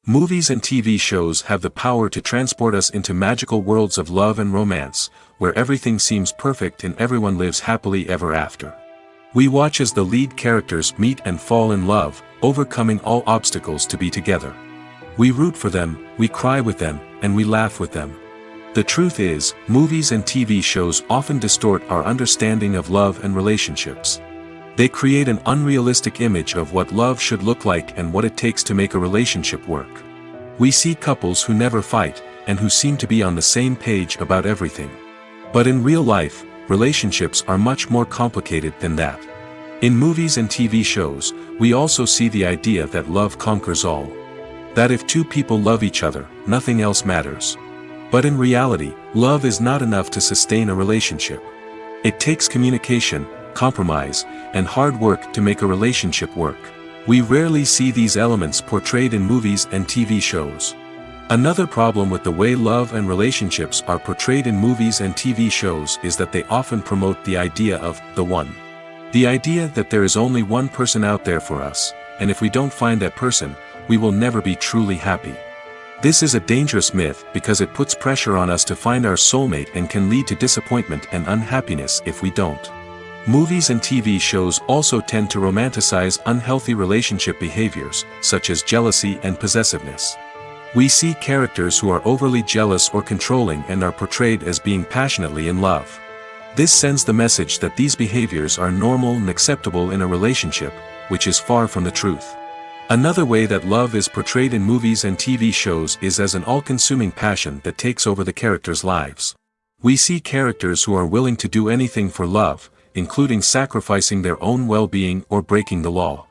Movies and TV shows have the power to transport us into magical worlds of love and romance, where everything seems perfect and everyone lives happily ever after. We watch as the lead characters meet and fall in love, overcoming all obstacles to be together. We root for them, we cry with them, and we laugh with them. The truth is, movies and TV shows often distort our understanding of love and relationships. They create an unrealistic image of what love should look like and what it takes to make a relationship work. We see couples who never fight, and who seem to be on the same page about everything. But in real life, relationships are much more complicated than that. In movies and TV shows, we also see the idea that love conquers all. That if two people love each other, nothing else matters. But in reality, love is not enough to sustain a relationship. It takes communication, compromise, and hard work to make a relationship work. We rarely see these elements portrayed in movies and TV shows. Another problem with the way love and relationships are portrayed in movies and TV shows is that they often promote the idea of the one. The idea that there is only one person out there for us, and if we don't find that person, we will never be truly happy. This is a dangerous myth because it puts pressure on us to find our soulmate and can lead to disappointment and unhappiness if we don't. Movies and TV shows also tend to romanticize unhealthy relationship behaviors, such as jealousy and possessiveness. We see characters who are overly jealous or controlling and are portrayed as being passionately in love. This sends the message that these behaviors are normal and acceptable in a relationship, which is far from the truth. Another way that love is portrayed in movies and TV shows is as an all-consuming passion that takes over the characters' lives. We see characters who are willing to do anything for love, including sacrificing their own well-being or breaking the law.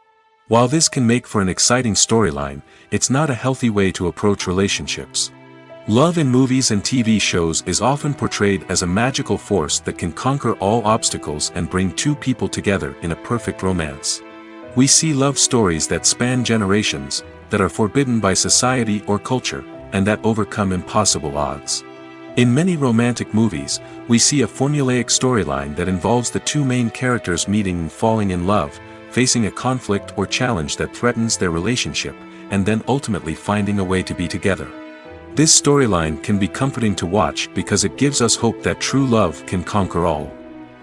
While this can make for an exciting storyline, it's not a healthy way to approach relationships. Love in movies and TV shows is often portrayed as a magical force that can conquer all obstacles and bring two people together in a perfect romance. We see love stories that span generations, that are forbidden by society or culture, and that overcome impossible odds. In many romantic movies, we see a formulaic storyline that involves the two main characters meeting and falling in love, facing a conflict or challenge that threatens their relationship, and then ultimately finding a way to be together. This storyline can be comforting to watch because it gives us hope that true love can conquer all.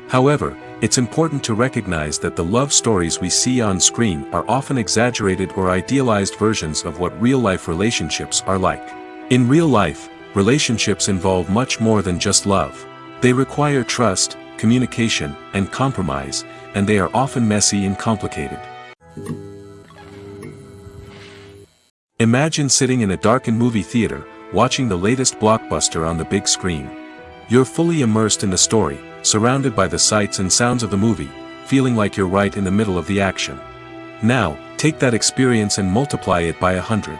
However, it's important to recognize that the love stories we see on screen are often exaggerated or idealized versions of what real-life relationships are like. In real life, relationships involve much more than just love. They require trust, communication, and compromise, and they are often messy and complicated. Imagine sitting in a darkened movie theater, watching the latest blockbuster on the big screen. You're fully immersed in the story, surrounded by the sights and sounds of the movie, feeling like you're right in the middle of the action. Now, take that experience and multiply it by 100.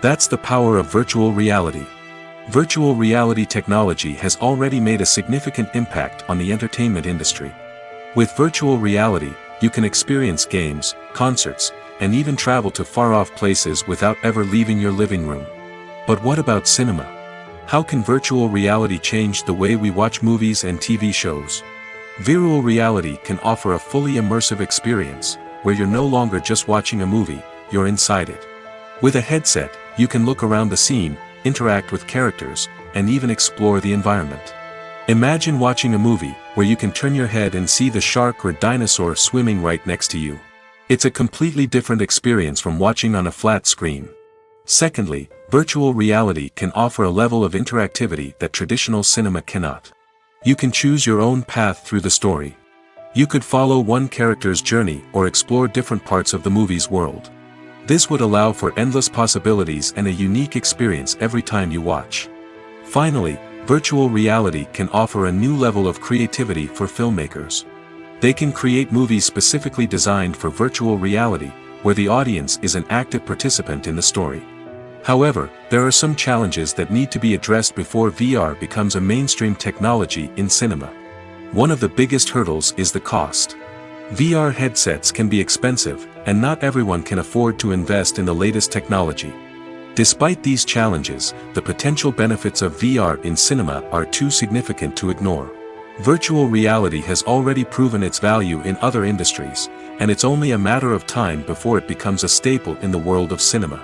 That's the power of virtual reality. Virtual reality technology has already made a significant impact on the entertainment industry. With virtual reality, you can experience games, concerts, and even travel to far-off places without ever leaving your living room. But what about cinema? How can virtual reality change the way we watch movies and TV shows? Virtual reality can offer a fully immersive experience, where you're no longer just watching a movie, you're inside it. With a headset, you can look around the scene, interact with characters, and even explore the environment. Imagine watching a movie, where you can turn your head and see the shark or dinosaur swimming right next to you. It's a completely different experience from watching on a flat screen. Secondly, virtual reality can offer a level of interactivity that traditional cinema cannot. You can choose your own path through the story. You could follow one character's journey or explore different parts of the movie's world. This would allow for endless possibilities and a unique experience every time you watch. Finally, virtual reality can offer a new level of creativity for filmmakers. They can create movies specifically designed for virtual reality, where the audience is an active participant in the story. However, there are some challenges that need to be addressed before VR becomes a mainstream technology in cinema. One of the biggest hurdles is the cost. VR headsets can be expensive, and not everyone can afford to invest in the latest technology. Despite these challenges, the potential benefits of VR in cinema are too significant to ignore. Virtual reality has already proven its value in other industries, and it's only a matter of time before it becomes a staple in the world of cinema.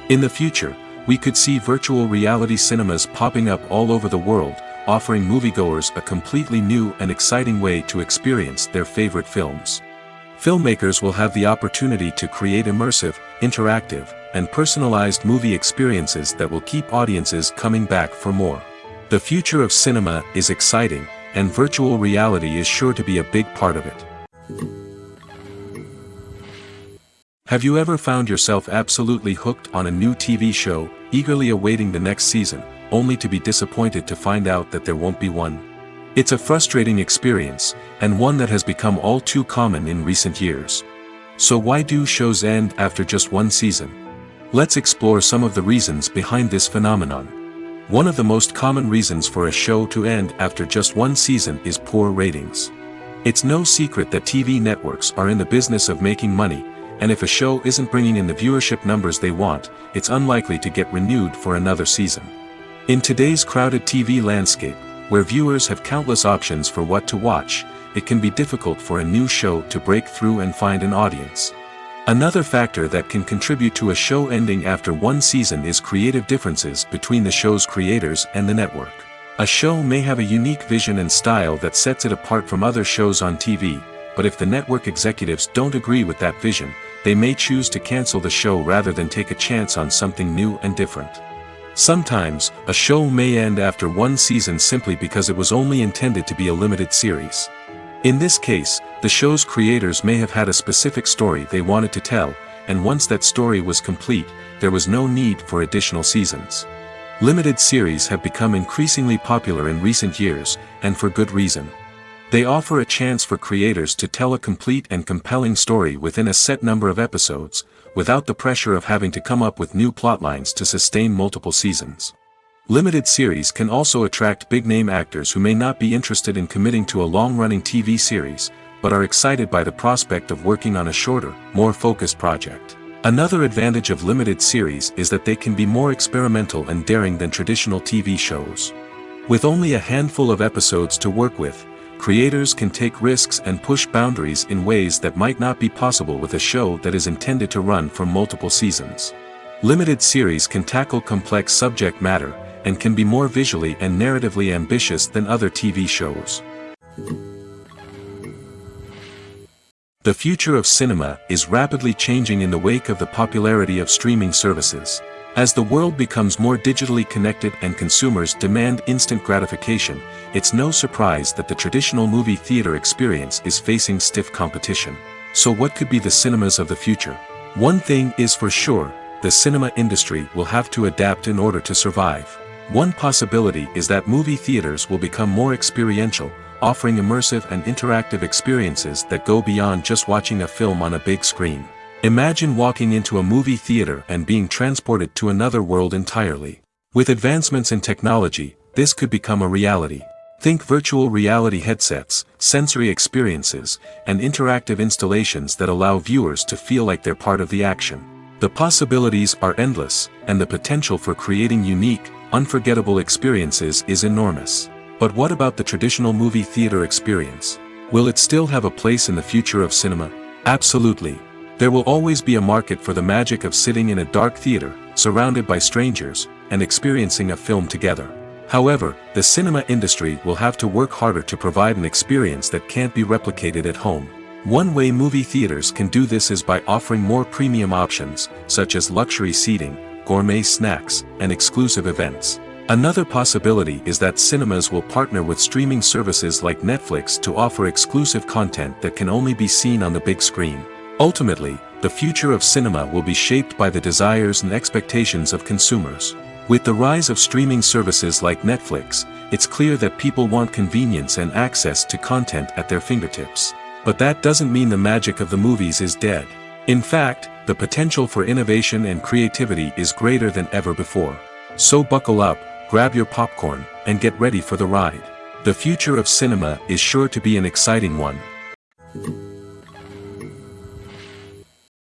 In the future, we could see virtual reality cinemas popping up all over the world, offering moviegoers a completely new and exciting way to experience their favorite films. Filmmakers will have the opportunity to create immersive, interactive, and personalized movie experiences that will keep audiences coming back for more. The future of cinema is exciting, and virtual reality is sure to be a big part of it. Have you ever found yourself absolutely hooked on a new TV show, eagerly awaiting the next season, only to be disappointed to find out that there won't be one? It's a frustrating experience, and one that has become all too common in recent years. So why do shows end after just one season? Let's explore some of the reasons behind this phenomenon. One of the most common reasons for a show to end after just one season is poor ratings. It's no secret that TV networks are in the business of making money, and if a show isn't bringing in the viewership numbers they want, it's unlikely to get renewed for another season. In today's crowded TV landscape, where viewers have countless options for what to watch, it can be difficult for a new show to break through and find an audience. Another factor that can contribute to a show ending after one season is creative differences between the show's creators and the network. A show may have a unique vision and style that sets it apart from other shows on TV, but if the network executives don't agree with that vision, they may choose to cancel the show rather than take a chance on something new and different. Sometimes, a show may end after one season simply because it was only intended to be a limited series. In this case, the show's creators may have had a specific story they wanted to tell, and once that story was complete, there was no need for additional seasons. Limited series have become increasingly popular in recent years, and for good reason. They offer a chance for creators to tell a complete and compelling story within a set number of episodes, without the pressure of having to come up with new plotlines to sustain multiple seasons. Limited series can also attract big-name actors who may not be interested in committing to a long-running TV series, but are excited by the prospect of working on a shorter, more focused project. Another advantage of limited series is that they can be more experimental and daring than traditional TV shows. With only a handful of episodes to work with, creators can take risks and push boundaries in ways that might not be possible with a show that is intended to run for multiple seasons. Limited series can tackle complex subject matter, and can be more visually and narratively ambitious than other TV shows. The future of cinema is rapidly changing in the wake of the popularity of streaming services. As the world becomes more digitally connected and consumers demand instant gratification, it's no surprise that the traditional movie theater experience is facing stiff competition. So what could be the cinemas of the future? One thing is for sure, the cinema industry will have to adapt in order to survive. One possibility is that movie theaters will become more experiential, offering immersive and interactive experiences that go beyond just watching a film on a big screen. Imagine walking into a movie theater and being transported to another world entirely. With advancements in technology, this could become a reality. Think virtual reality headsets, sensory experiences, and interactive installations that allow viewers to feel like they're part of the action. The possibilities are endless, and the potential for creating unique, unforgettable experiences is enormous. But what about the traditional movie theater experience? Will it still have a place in the future of cinema? Absolutely. There will always be a market for the magic of sitting in a dark theater, surrounded by strangers, and experiencing a film together. However, the cinema industry will have to work harder to provide an experience that can't be replicated at home. One way movie theaters can do this is by offering more premium options, such as luxury seating, gourmet snacks, and exclusive events. Another possibility is that cinemas will partner with streaming services like Netflix to offer exclusive content that can only be seen on the big screen. Ultimately, the future of cinema will be shaped by the desires and expectations of consumers. With the rise of streaming services like Netflix, it's clear that people want convenience and access to content at their fingertips. But that doesn't mean the magic of the movies is dead. In fact, the potential for innovation and creativity is greater than ever before. So buckle up, grab your popcorn, and get ready for the ride. The future of cinema is sure to be an exciting one.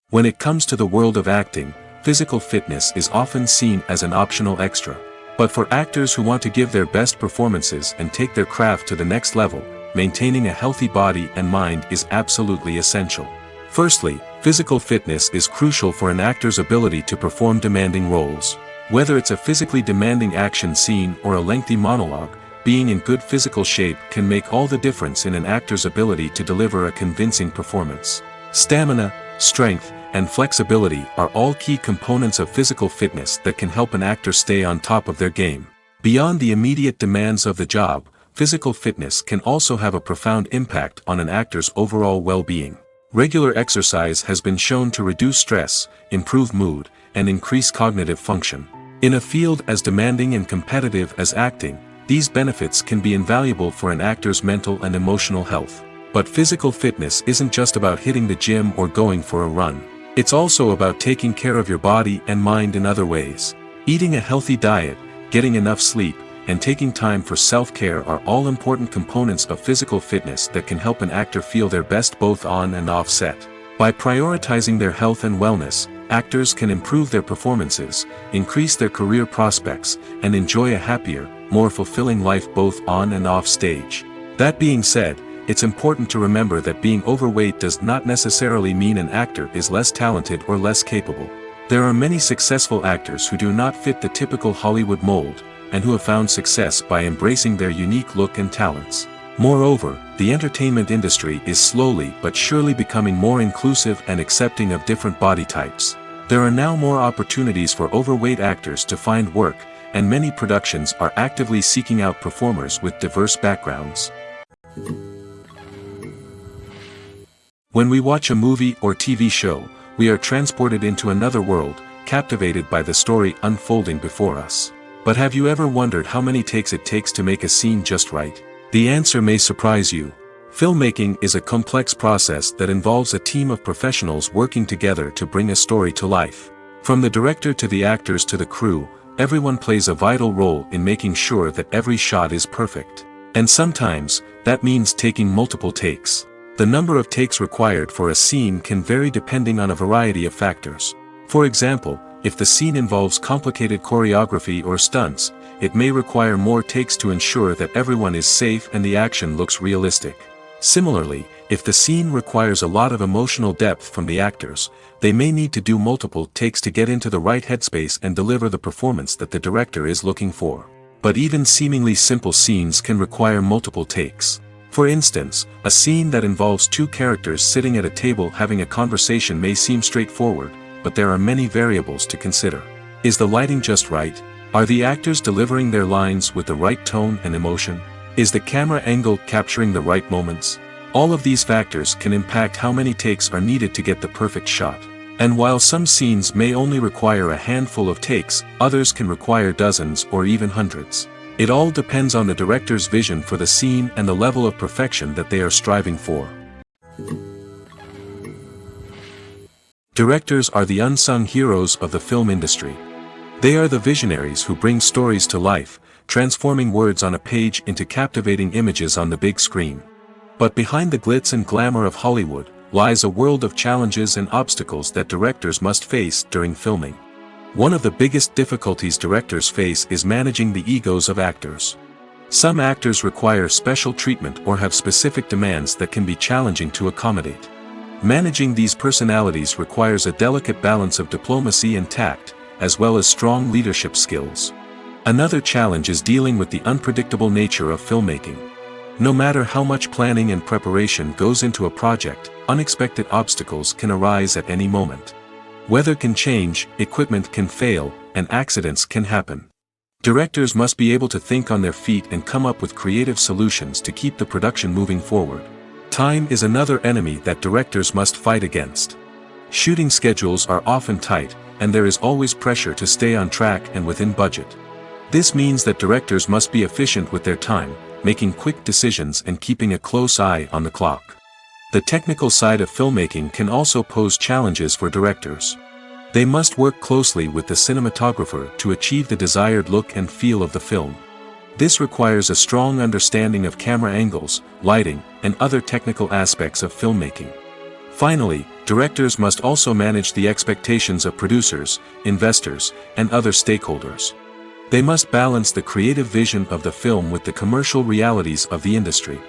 When it comes to the world of acting, physical fitness is often seen as an optional extra. But for actors who want to give their best performances and take their craft to the next level, maintaining a healthy body and mind is absolutely essential. Firstly, physical fitness is crucial for an actor's ability to perform demanding roles. Whether it's a physically demanding action scene or a lengthy monologue, being in good physical shape can make all the difference in an actor's ability to deliver a convincing performance. Stamina, strength, and flexibility are all key components of physical fitness that can help an actor stay on top of their game. Beyond the immediate demands of the job, physical fitness can also have a profound impact on an actor's overall well-being. Regular exercise has been shown to reduce stress, improve mood, and increase cognitive function. In a field as demanding and competitive as acting, these benefits can be invaluable for an actor's mental and emotional health. But physical fitness isn't just about hitting the gym or going for a run. It's also about taking care of your body and mind in other ways. Eating a healthy diet, getting enough sleep, and taking time for self-care are all important components of physical fitness that can help an actor feel their best both on and off set. By prioritizing their health and wellness, actors can improve their performances, increase their career prospects, and enjoy a happier, more fulfilling life both on and off stage. That being said, it's important to remember that being overweight does not necessarily mean an actor is less talented or less capable. There are many successful actors who do not fit the typical Hollywood mold, and who have found success by embracing their unique look and talents. Moreover, the entertainment industry is slowly but surely becoming more inclusive and accepting of different body types. There are now more opportunities for overweight actors to find work, and many productions are actively seeking out performers with diverse backgrounds. When we watch a movie or TV show, we are transported into another world, captivated by the story unfolding before us. But have you ever wondered how many takes it takes to make a scene just right? The answer may surprise you. Filmmaking is a complex process that involves a team of professionals working together to bring a story to life. From the director to the actors to the crew, everyone plays a vital role in making sure that every shot is perfect. And sometimes, that means taking multiple takes. The number of takes required for a scene can vary depending on a variety of factors. For example, if the scene involves complicated choreography or stunts, it may require more takes to ensure that everyone is safe and the action looks realistic. Similarly, if the scene requires a lot of emotional depth from the actors, they may need to do multiple takes to get into the right headspace and deliver the performance that the director is looking for. But even seemingly simple scenes can require multiple takes. For instance, a scene that involves two characters sitting at a table having a conversation may seem straightforward, but there are many variables to consider. Is the lighting just right? Are the actors delivering their lines with the right tone and emotion? Is the camera angle capturing the right moments? All of these factors can impact how many takes are needed to get the perfect shot. And while some scenes may only require a handful of takes, others can require dozens or even hundreds. It all depends on the director's vision for the scene and the level of perfection that they are striving for. Directors are the unsung heroes of the film industry. They are the visionaries who bring stories to life, transforming words on a page into captivating images on the big screen. But behind the glitz and glamour of Hollywood lies a world of challenges and obstacles that directors must face during filming. One of the biggest difficulties directors face is managing the egos of actors. Some actors require special treatment or have specific demands that can be challenging to accommodate. Managing these personalities requires a delicate balance of diplomacy and tact, as well as strong leadership skills. Another challenge is dealing with the unpredictable nature of filmmaking. No matter how much planning and preparation goes into a project, unexpected obstacles can arise at any moment. Weather can change, equipment can fail, and accidents can happen. Directors must be able to think on their feet and come up with creative solutions to keep the production moving forward. Time is another enemy that directors must fight against. Shooting schedules are often tight, and there is always pressure to stay on track and within budget. This means that directors must be efficient with their time, making quick decisions and keeping a close eye on the clock. The technical side of filmmaking can also pose challenges for directors. They must work closely with the cinematographer to achieve the desired look and feel of the film. This requires a strong understanding of camera angles, lighting, and other technical aspects of filmmaking. Finally, directors must also manage the expectations of producers, investors, and other stakeholders. They must balance the creative vision of the film with the commercial realities of the industry.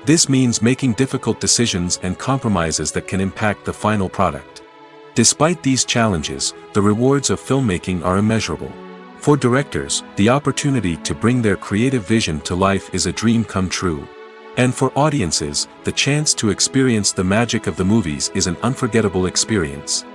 This means making difficult decisions and compromises that can impact the final product. Despite these challenges, the rewards of filmmaking are immeasurable. For directors, the opportunity to bring their creative vision to life is a dream come true. And for audiences, the chance to experience the magic of the movies is an unforgettable experience.